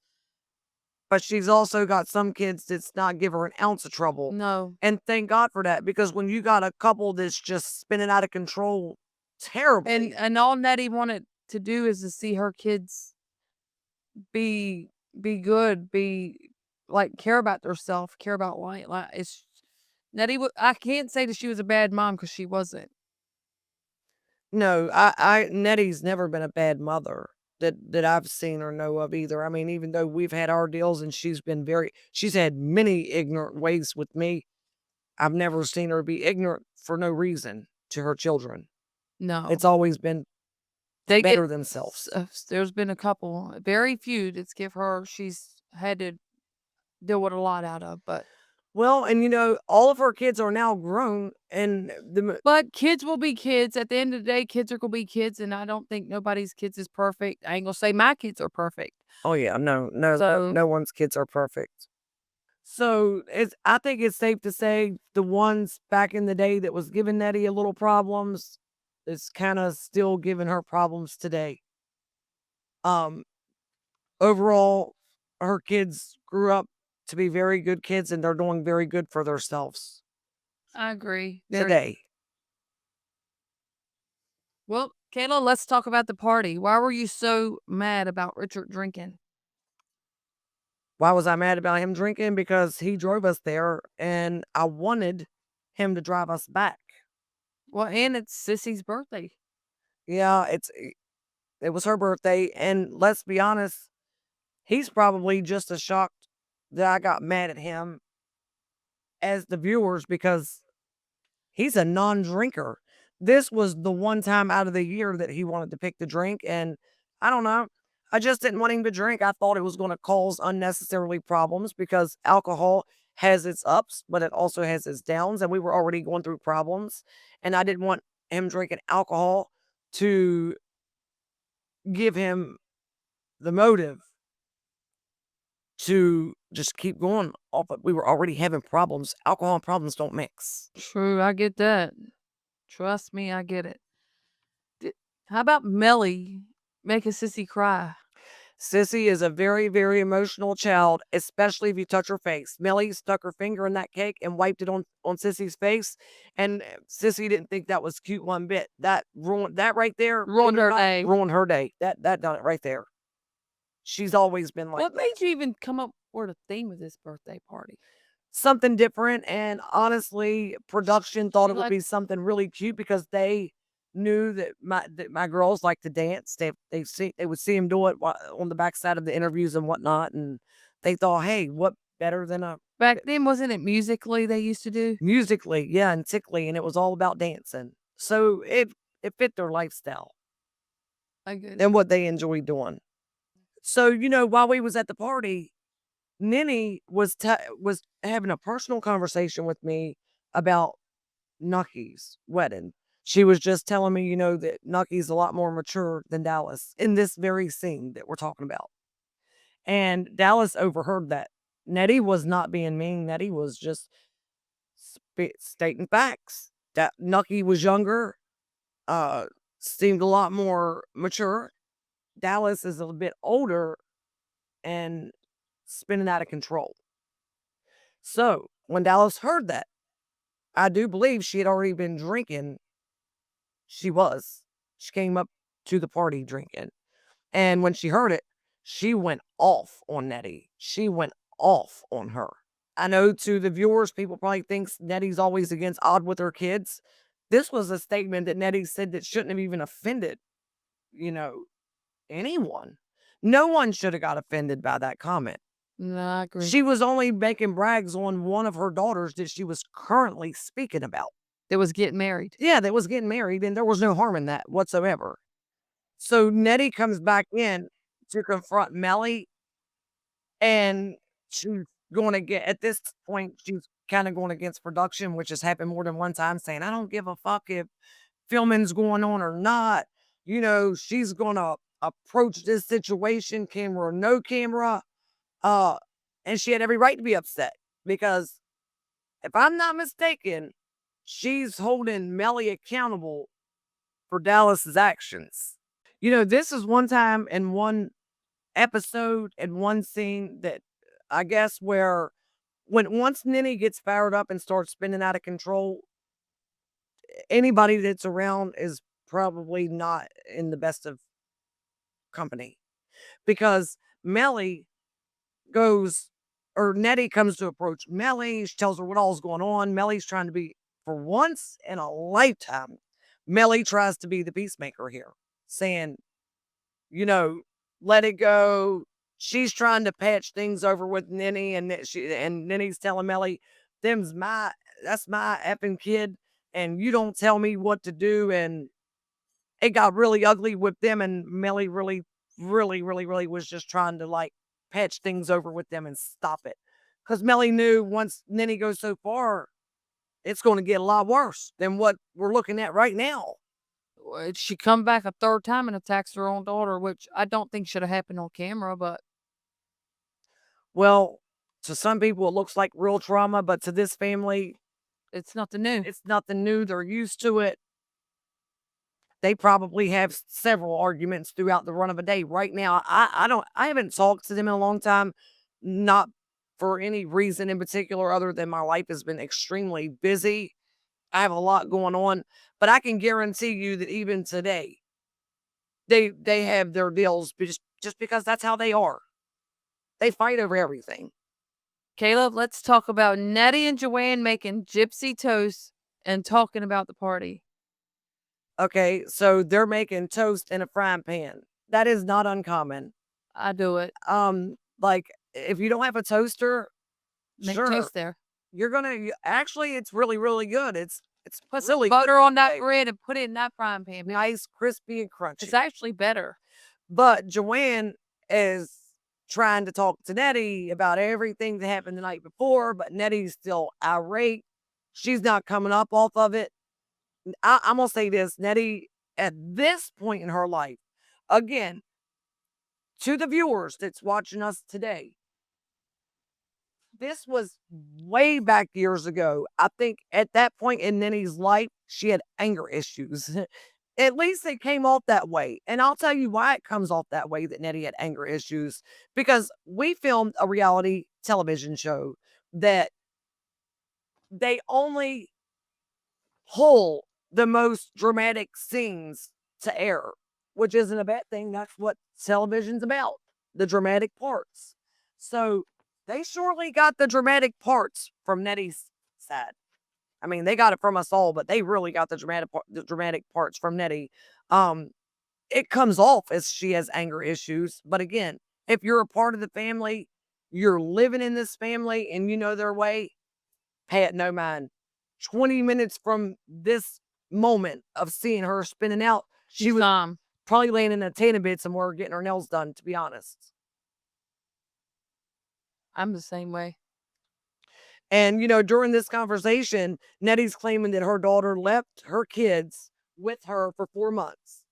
But she's also got some kids that's not give her an ounce of trouble. No. And thank God for that, because when you got a couple that's just spinning out of control, terribly. And all Nettie wanted to do is to see her kids be good, care about themselves, care about life. Like it's Nettie. I can't say that she was a bad mom because she wasn't. No, Nettie's never been a bad mother that I've seen or know of either. I mean, even though we've had our deals and she's had many ignorant ways with me, I've never seen her be ignorant for no reason to her children. No. It's always been They better get themselves. there's been a couple, very few that's give her she's had to deal with a lot out of, but Well, and you know, all of her kids are now grown, and but kids will be kids. At the end of the day, kids are gonna be kids, and I don't think nobody's kids is perfect. I ain't gonna say my kids are perfect. oh yeah, no, So no one's kids are perfect. So I think it's safe to say the ones back in the day that was giving Nettie a little problems is kind of still giving her problems today. Um, Overall, her kids grew up to be very good kids, and they're doing very good for themselves I agree. today. Well, Kayla, let's talk about the party. Why were you so mad about Richard drinking? Why was I mad about him drinking? Because he drove us there, and I wanted him to drive us back. Well, and it's Sissy's birthday. Yeah, it was her birthday, and let's be honest, he's probably just as shocked that I got mad at him as the viewers because he's a non-drinker. This was the one time out of the year that he wanted to pick the drink, and I don't know. I just didn't want him to drink. I thought it was going to cause unnecessarily problems because alcohol has its ups, but it also has its downs, and we were already going through problems, and I didn't want him drinking alcohol to give him the motive to just keep going off of, we were already having problems. Alcohol and problems don't mix. True, I get that. Trust me, I get it. How about Mellie making Sissy cry? Sissy is a very, very emotional child, especially if you touch her face. Mellie stuck her finger in that cake and wiped it on Sissy's face, and Sissy didn't think that was cute one bit. That ruined that right there. Ruined her day. Ruined her day. That done it right there. She's always been like What made you even come up with a theme of this birthday party? something different, and honestly, production thought it would Like- be something really cute because they knew that my girls like to dance. They would see him do it on the backside of the interviews and whatnot, and they thought, hey, what better than a Back then, wasn't it musically they used to do? musically, yeah, and tickly, and it was all about dancing. So it fit their lifestyle I get and what they enjoyed doing. So you know, while we was at the party, Nenny was having a personal conversation with me about Nucky's wedding. She was just telling me, you know, that Nucky's a lot more mature than Dallas in this very scene that we're talking about. And Dallas overheard that. Nettie was not being mean. Nettie was just stating facts. That Nucky was younger, seemed a lot more mature. Dallas is a bit older and spinning out of control. So when Dallas heard that, I do believe she had already been drinking. She was. She came up to the party drinking. And when she heard it, she went off on Nettie. She went off on her. I know to the viewers, people probably thinks Nettie's always against odd with her kids. This was a statement that Nettie said that shouldn't have even offended, you know, anyone. No one should have got offended by that comment. No, I agree. She was only making brags on one of her daughters that she was currently speaking about. That was getting married. Yeah, that was getting married, and there was no harm in that whatsoever. So Nettie comes back in to confront Mellie, and she's going to get, at this point, she's kind of going against production, which has happened more than one time, saying, I don't give a fuck if filming's going on or not. You know, she's going to approach this situation, camera or no camera. And she had every right to be upset because if I'm not mistaken, she's holding Mellie accountable for Dallas's actions. You know, this is one time in one episode and one scene that I guess where once Nenny gets fired up and starts spinning out of control, anybody that's around is probably not in the best of company because Mellie goes, or Nettie comes to approach Mellie. She tells her what all's going on. Mellie's trying to be, for once in a lifetime, Mellie tries to be the peacemaker here, saying, you know, let it go. She's trying to patch things over with Nenny, and Nenny's telling Mellie, that's my effing kid, and you don't tell me what to do. And it got really ugly with them, and Mellie really, really, really, really was just trying to like patch things over with them and stop it. Because Mellie knew once Nenny goes so far, it's going to get a lot worse than what we're looking at right now. She come back a third time and attacks her own daughter, which I don't think should have happened on camera, but Well, to some people, it looks like real trauma, but to this family, it's nothing new. it's nothing new. They're used to it. They probably have several arguments throughout the run of a day. Right now, I haven't talked to them in a long time, not for any reason in particular other than my life has been extremely busy. I have a lot going on, but I can guarantee you that even today, they have their deals just because that's how they are. They fight over everything. Caleb, let's talk about Nettie and Joanne making gypsy toast and talking about the party. Okay, so they're making toast in a frying pan. That is not uncommon. I do it. Like if you don't have a toaster, Make sure, toast there. you're gonna actually it's really, really good. It's Put really some butter on that okay. bread and put it in that frying pan. Nice, crispy, and crunchy. It's actually better. But Joanne is trying to talk to Nettie about everything that happened the night before, but Nettie's still irate. She's not coming up off of it. I'm gonna say this, Nettie, at this point in her life, again, to the viewers that's watching us today, this was way back years ago. I think at that point in Nettie's life, she had anger issues. At least it came off that way. And I'll tell you why it comes off that way that Nettie had anger issues. Because we filmed a reality television show that they only pull the most dramatic scenes to air, which isn't a bad thing. That's what television's about, the dramatic parts. So they surely got the dramatic parts from Nettie's side. I mean, they got it from us all, but they really got the dramatic parts from Nettie. It comes off as she has anger issues, but again, if you're a part of the family, you're living in this family, and you know their way, pay it no mind. 20 minutes from this moment of seeing her spinning out, she was probably laying in a tan bed somewhere getting her nails done, to be honest. I'm the same way. And, you know, during this conversation, Nettie's claiming that her daughter left her kids with her for 4 months.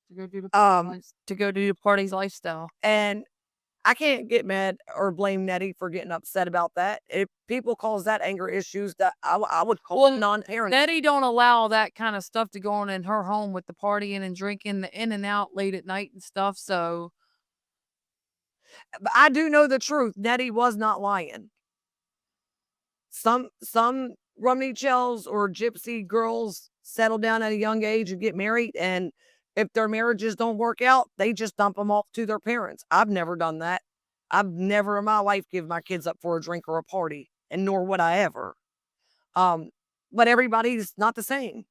To go do the party's lifestyle. And I can't get mad or blame Nettie for getting upset about that. If people cause that anger issues, that I would call non-parent. Nettie don't allow that kind of stuff to go on in her home with the partying and drinking, the in and out late at night and stuff. So, but I do know the truth. Nettie was not lying. Some Rumney Chells or gypsy girls settle down at a young age and get married, and if their marriages don't work out, they just dump them off to their parents. I've never done that. I've never in my life given my kids up for a drink or a party, and nor would I ever. But everybody's not the same.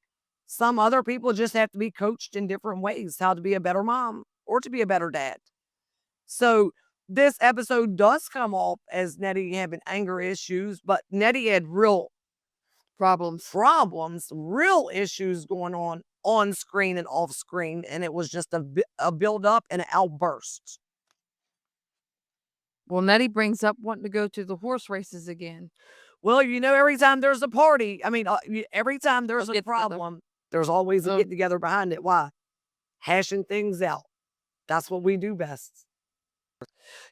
Some other people just have to be coached in different ways how to be a better mom or to be a better dad. So this episode does come off as Nettie having anger issues, but Nettie had real problems, real issues going on screen and off screen, and it was just a build up and an outburst. Well, Nettie brings up wanting to go to the horse races again. Well, you know, every time there's a party, I mean, every time there's a problem, there's always a get together behind it. Why? Hashing things out. That's what we do best.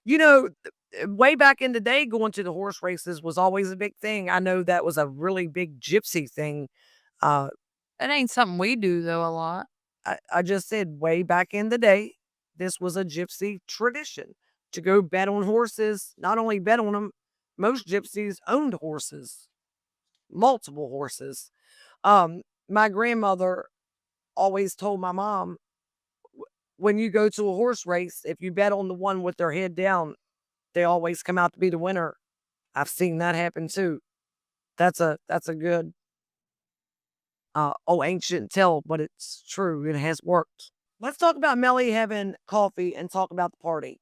You know, way back in the day, going to the horse races was always a big thing. I know that was a really big gypsy thing. It ain't something we do, though, a lot. I just said way back in the day, this was a gypsy tradition to go bet on horses. Not only bet on them, most gypsies owned horses, multiple horses. My grandmother always told my mom, when you go to a horse race, if you bet on the one with their head down, they always come out to be the winner. I've seen that happen too. That's a good ancient tale, but it's true. It has worked. Let's talk about Mellie having coffee and talk about the party.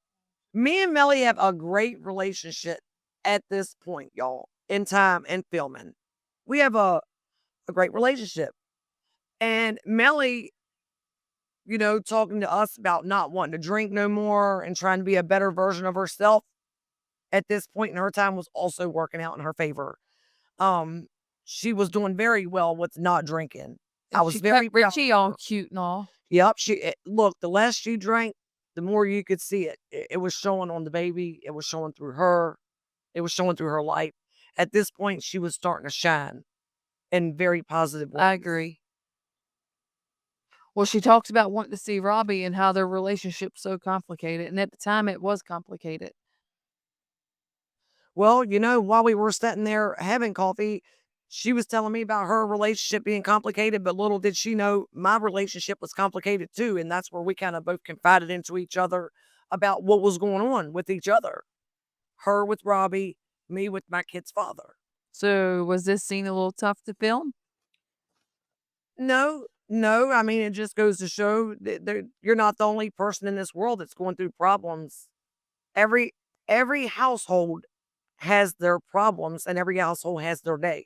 Me and Mellie have a great relationship at this point, y'all, in time and filming. We have a great relationship. And Mellie talking to us about not wanting to drink no more and trying to be a better version of herself at this point in her time was also working out in her favor. Um, she was doing very well with not drinking. I And was she kept very proud Richie of all her. cute and all. Yep, look, the less she drank, the more you could see it. It was showing on the baby. It was showing through her. It was showing through her life. At this point, she was starting to shine in very positive ways. I agree. Well, she talks about wanting to see Robbie and how their relationship's so complicated, and at the time, it was complicated. Well, while we were sitting there having coffee, she was telling me about her relationship being complicated, but little did she know my relationship was complicated too. And that's where we kind of both confided into each other about what was going on with each other. Her with Robbie, me with my kid's father. So, was this scene a little tough to film? No, no. I mean, it just goes to show that you're not the only person in this world that's going through problems. Every household has their problems, and every household has their day.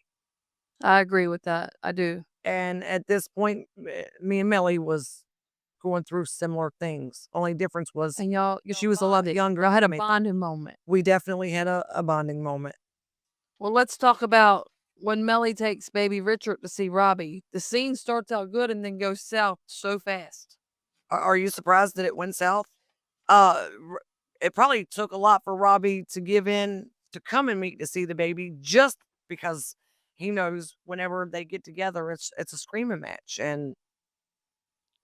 I agree with that. I do. And at this point, me and Mellie was going through similar things. Only difference was And y'all she was a lot younger. Y'all had a than me. bonding moment. We definitely had a bonding moment. Well, let's talk about when Mellie takes baby Richard to see Robbie. The scene starts out good and then goes south so fast. Are you surprised that it went south? It probably took a lot for Robbie to give in to come and meet to see the baby, just because he knows whenever they get together, it's a screaming match, and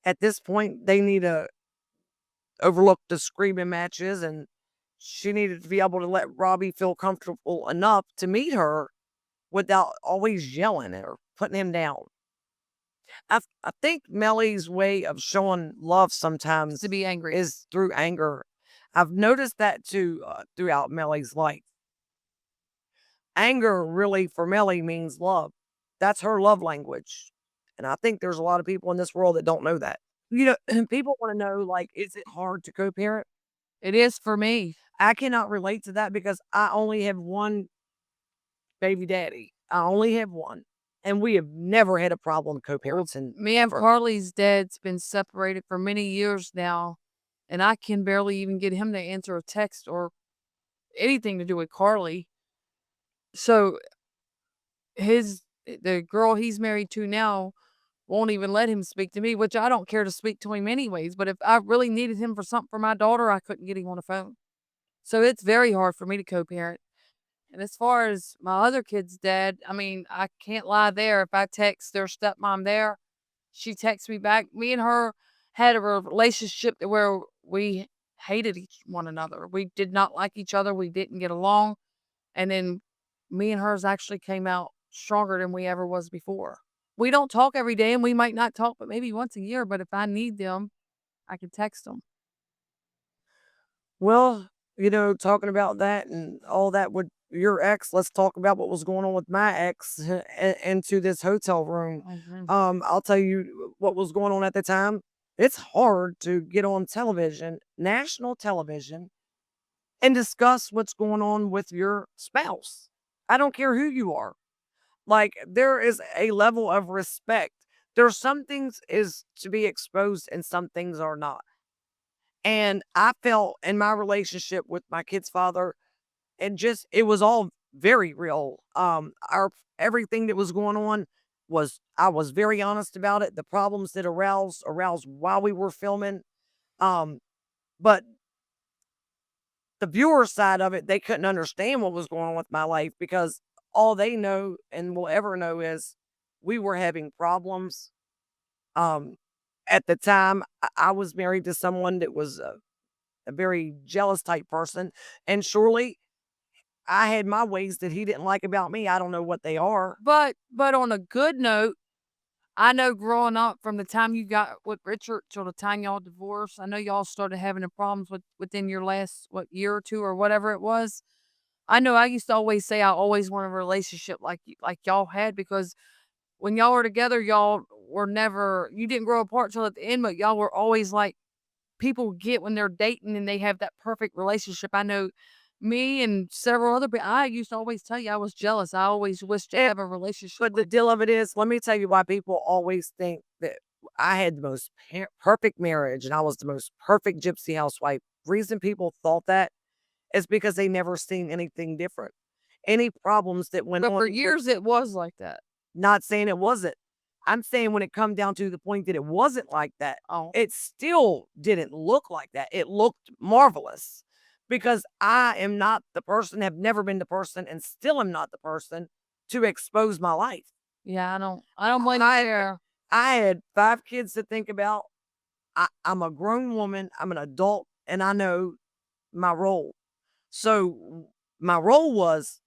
at this point, they need to overlook the screaming matches, and she needed to be able to let Robbie feel comfortable enough to meet her without always yelling or putting him down. I think Mellie's way of showing love sometimes To be angry. is through anger. I've noticed that too throughout Mellie's life. Anger really for Mellie means love. That's her love language. And I think there's a lot of people in this world that don't know that. People want to know, like, is it hard to co-parent? It is for me. I cannot relate to that because I only have one baby daddy. I only have one. And we have never had a problem co-parenting. Me and ever. Carly's dad's been separated for many years now, and I can barely even get him to answer a text or anything to do with Carly. So the girl he's married to now won't even let him speak to me, which I don't care to speak to him anyways. But if I really needed him for something for my daughter, I couldn't get him on the phone. So it's very hard for me to co-parent. And as far as my other kid's dad, I mean, I can't lie there. If I text their stepmom there, she texts me back. Me and her had a relationship where we hated one another. We did not like each other. We didn't get along. And then me and hers actually came out stronger than we ever was before. We don't talk every day, and we might not talk but maybe once a year, but if I need them, I can text them. Well, talking about that and all that with your ex, let's talk about what was going on with my ex into this hotel room. Mhm. I'll tell you what was going on at the time. It's hard to get on television, national television, and discuss what's going on with your spouse. I don't care who you are. Like, there is a level of respect. There's some things is to be exposed and some things are not. And I felt in my relationship with my kid's father, and just it was all very real. Our everything that was going on was I was very honest about it. The problems that aroused while we were filming. Um, but the viewer side of it, they couldn't understand what was going on with my life because all they know and will ever know is we were having problems. Um, at the time, I was married to someone that was a very jealous type person. And surely I had my ways that he didn't like about me. I don't know what they are. But on a good note, I know growing up from the time you got with Richard till the time y'all divorced, I know y'all started having the problems within your last year or two or whatever it was. I know I used to always say I always want a relationship like y'all had because when y'all were together, y'all were never you didn't grow apart till at the end, but y'all were always like people get when they're dating and they have that perfect relationship. I know me and several other people, I used to always tell you I was jealous. I always wished to have a relationship. But the deal of it is, let me tell you why people always think that I had the most perfect marriage and I was the most perfect gypsy housewife. Reason people thought that is because they never seen anything different. Any problems that went But on for with years, it was like that. not saying it wasn't. I'm saying when it come down to the point that it wasn't like that, Oh, it still didn't look like that. It looked marvelous because I am not the person, have never been the person, and still am not the person to expose my life. yeah, I don't blame you I there. I had 5 kids to think about. I'm a grown woman, I'm an adult, and I know my role. So my role was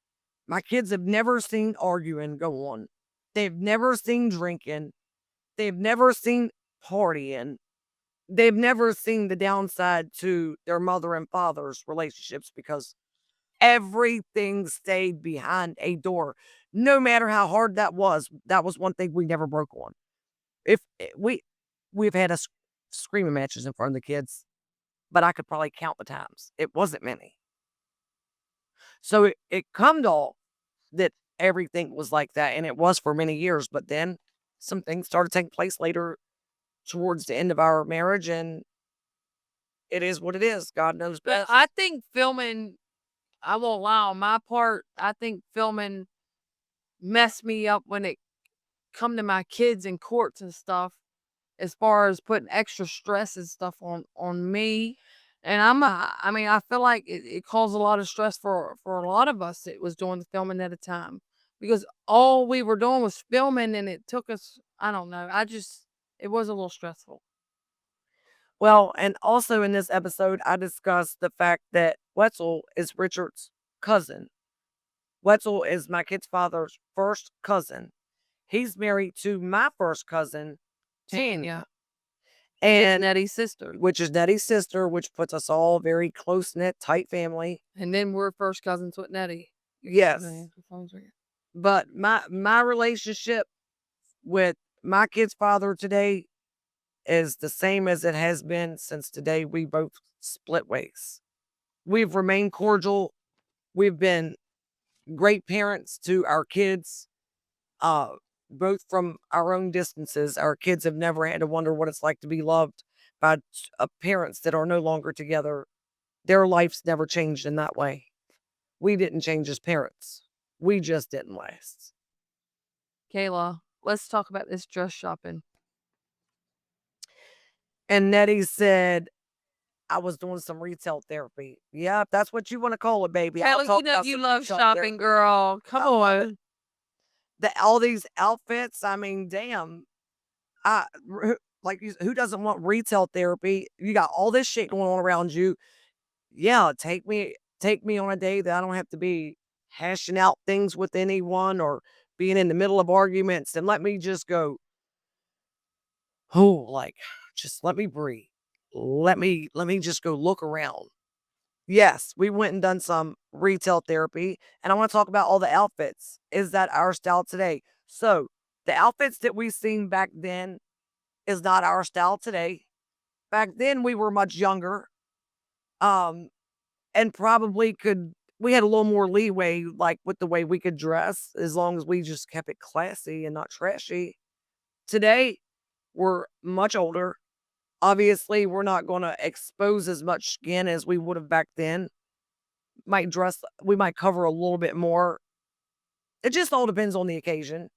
my kids have never seen arguing go on. They've never seen drinking. They've never seen partying. They've never seen the downside to their mother and father's relationships because everything stayed behind a door. No matter how hard that was one thing we never broke on. If we've had screaming matches in front of the kids, but I could probably count the times. It wasn't many. So it come to all that everything was like that, and it was for many years. But then some things started taking place later towards the end of our marriage, and it is what it is. God knows But best. I think filming, I won't lie on my part, I think filming messed me up when it come to my kids in courts and stuff, as far as putting extra stress and stuff on me. And I mean, I feel like it caused a lot of stress for a lot of us that was doing the filming at a time because all we were doing was filming, and it took us. I don't know. It was a little stressful. Well, and also in this episode, I discussed the fact that Wetzel is Richard's cousin. Wetzel is my kid's father's first cousin. He's married to my first cousin, Tanya, and Nettie's sister, which is Nettie's sister, which puts us all very close knit, tight family. and then we're first cousins with Nettie. Yes, Okay, but my relationship with my kid's father today is the same as it has been since the day we both split ways. We've remained cordial. We've been great parents to our kids, uh, both from our own distances. Our kids have never had to wonder what it's like to be loved by parents that are no longer together. Their lives never changed in that way. We didn't change as parents. We just didn't last. Kayla, let's talk about this dress shopping. And Nettie said, I was doing some retail therapy. Yeah, if that's what you want to call it, baby. I'll Kayla, talk you know about you some love retail shopping, therapy. girl. Come on. All these outfits, I mean, damn. Who doesn't want retail therapy? You got all this shit going on around you. Yeah, take me on a day that I don't have to be hashing out things with anyone or being in the middle of arguments, and let me just go, oh, like, just let me breathe. Let me just go look around. Yes, we went and done some retail therapy, and I want to talk about all the outfits. Is that our style today? So the outfits that we seen back then is not our style today. Back then we were much younger, um, and probably we had a little more leeway, like with the way we could dress, as long as we just kept it classy and not trashy. Today, we're much older. Obviously, we're not going to expose as much skin as we would have back then. We might cover a little bit more. It just all depends on the occasion.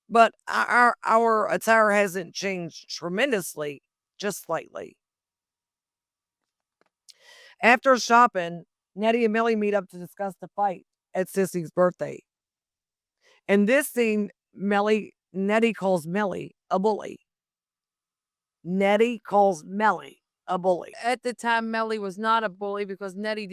But our attire hasn't changed tremendously, just slightly. After shopping, Nettie and Mellie meet up to discuss the fight at Sissy's birthday. In this scene, Nettie calls Mellie a bully. Nettie calls Mellie a bully. At the time, Mellie was not a bully because Mellie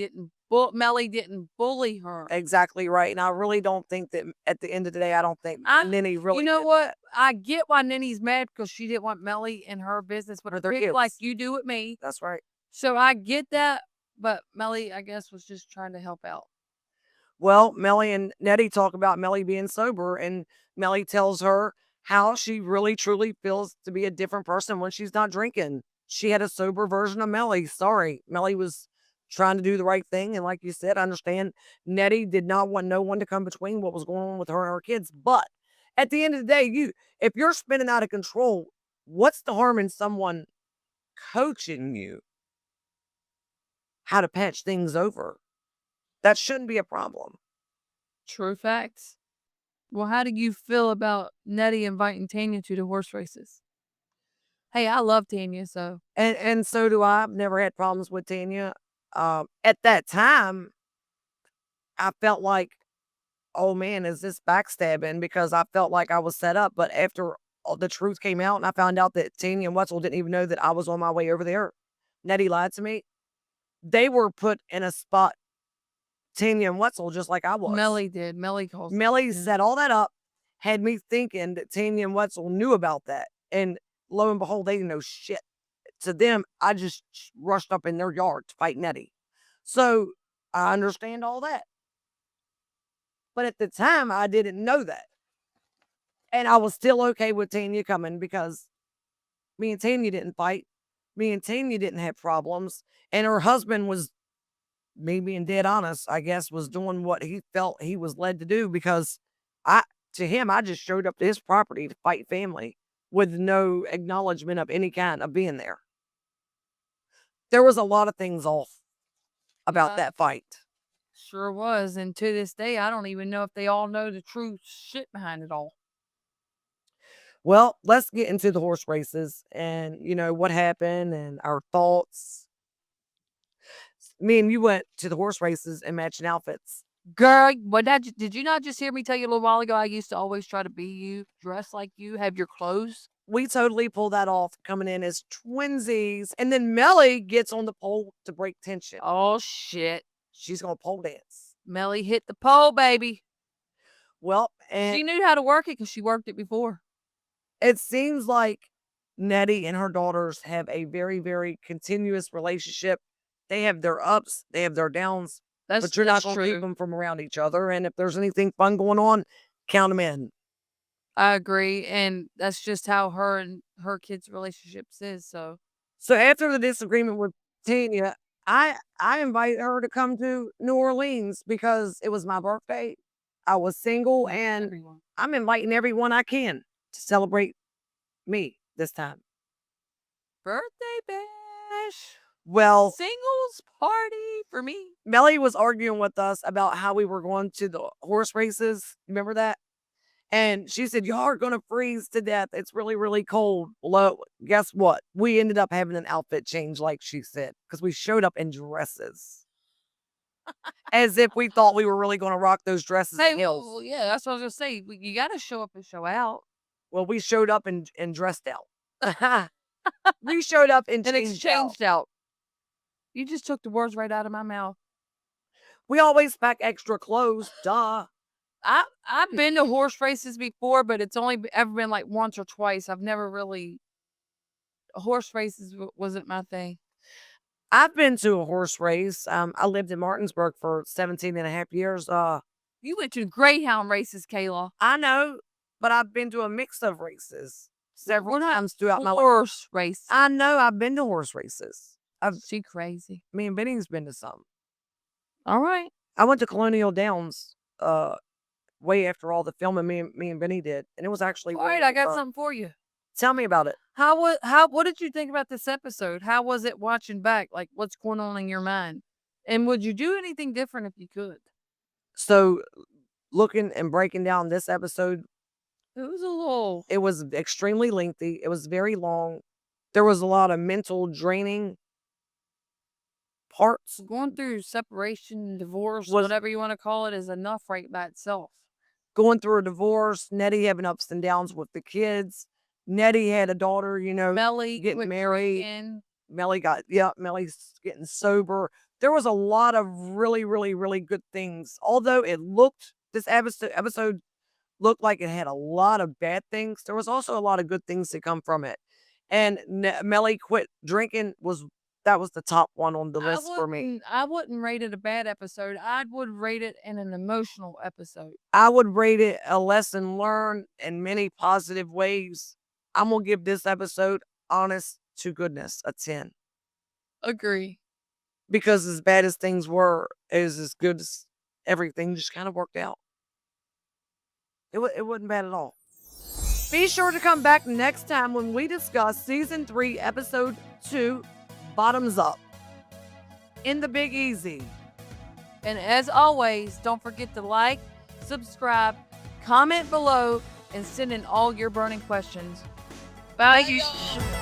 didn't bully her. Exactly right. And I really don't think that at the end of the day, I don't think Nenny really. You know what? I get why Nenny's mad because she didn't want Mellie in her business with her kids like you do with me. That's right. So I get that, but Mellie, I guess, was just trying to help out. Well, Mellie and Nettie talk about Mellie being sober, and Mellie tells her how she really truly feels to be a different person when she's not drinking. She had a sober version of Mellie. Sorry. Mellie was trying to do the right thing. And like you said, I understand Nettie did not want no one to come between what was going on with her and her kids. But at the end of the day, if you're spinning out of control, what's the harm in someone coaching you how to patch things over? That shouldn't be a problem. True facts. Well, how do you feel about Nettie inviting Tanya to the horse races? Hey, I love Tanya, so. And so do I. I've never had problems with Tanya. At that time, I felt like, oh man, is this backstabbing? Because I felt like I was set up. But after all the truth came out and I found out that Tanya and Wetzel didn't even know that I was on my way over there, Nettie lied to me. They were put in a spot, Tanya and Wetzel, just like I was. Mellie did. Mellie calls. Mellie set all that up, had me thinking that Tanya and Wetzel knew about that. And lo and behold, they didn't know shit. To them, I just rushed up in their yard to fight Nettie. So I understand all that. But at the time, I didn't know that. And I was still okay with Tanya coming because me and Tanya didn't fight. Me and Tanya didn't have problems. And her husband was, me being dead honest, I guess, was doing what he felt he was led to do because to him, I just showed up to his property to fight family with no acknowledgement of any kind of being there. There was a lot of things off about that fight. Sure was. And to this day, I don't even know if they all know the true shit behind it all. Well, let's get into the horse races and, what happened and our thoughts. Me and you went to the horse races in matching outfits. Girl, did you not just hear me tell you a little while ago I used to always try to be you, dress like you, have your clothes? We totally pulled that off coming in as twinsies. And then Mellie gets on the pole to break tension. Oh, shit. She's going to pole dance. Mellie hit the pole, baby. Well, she knew how to work it because she worked it before. It seems like Nettie and her daughters have a very, very continuous relationship. They have their ups, they have their downs, but you're not going to keep them from around each other. And if there's anything fun going on, count them in. I agree. And that's just how her and her kids' relationships is. So after the disagreement with Tanya, I invited her to come to New Orleans because it was my birthday. I was single and I'm inviting everyone I can to celebrate me this time. Birthday bash. Well, singles party for me. Mellie was arguing with us about how we were going to the horse races. Remember that? And she said, y'all are going to freeze to death. It's really, really cold. Well, guess what? We ended up having an outfit change, like she said, because we showed up in dresses. As if we thought we were really going to rock those dresses. Hey, well, yeah, that's what I was going to say. You got to show up and show out. Well, we showed up and dressed out. We showed up and exchanged out. You just took the words right out of my mouth. We always pack extra clothes. Duh. I've been to horse races before, but it's only ever been like once or twice. I've never really. Horse races wasn't my thing. I've been to a horse race. I lived in Martinsburg for 17 and a half years. You went to Greyhound races, Kayla. I know, but I've been to a mix of races several times throughout my life. Horse race. I know, I've been to horse races. She crazy. Me and Benny's been to some. All right. I went to Colonial Downs way after all the filming me and Benny did, and it was actually all right. I got something for you. Tell me about it. What did you think about this episode? How was it watching back? Like, what's going on in your mind? And would you do anything different if you could? So, looking and breaking down this episode, it was extremely lengthy. It was very long. There was a lot of mental draining parts. Going through separation, divorce, whatever you want to call it, is enough right by itself. Going through a divorce, Nettie having ups and downs with the kids. Nettie had a daughter, Mellie getting married. Mellie's getting sober. There was a lot of really, really, really good things. Although this episode looked like it had a lot of bad things, there was also a lot of good things to come from it. And Mellie quit drinking that was the top one on the list for me. I wouldn't rate it a bad episode. I would rate it an emotional episode. I would rate it a lesson learned in many positive ways. I'm going to give this episode, honest to goodness, a 10. Agree. Because as bad as things were, it was as good as everything just kind of worked out. It wasn't bad at all. Be sure to come back next time when we discuss Season 3, Episode 2, Bottoms Up. In the Big Easy. And as always, don't forget to like, subscribe, comment below, and send in all your burning questions. Bye. Thank you.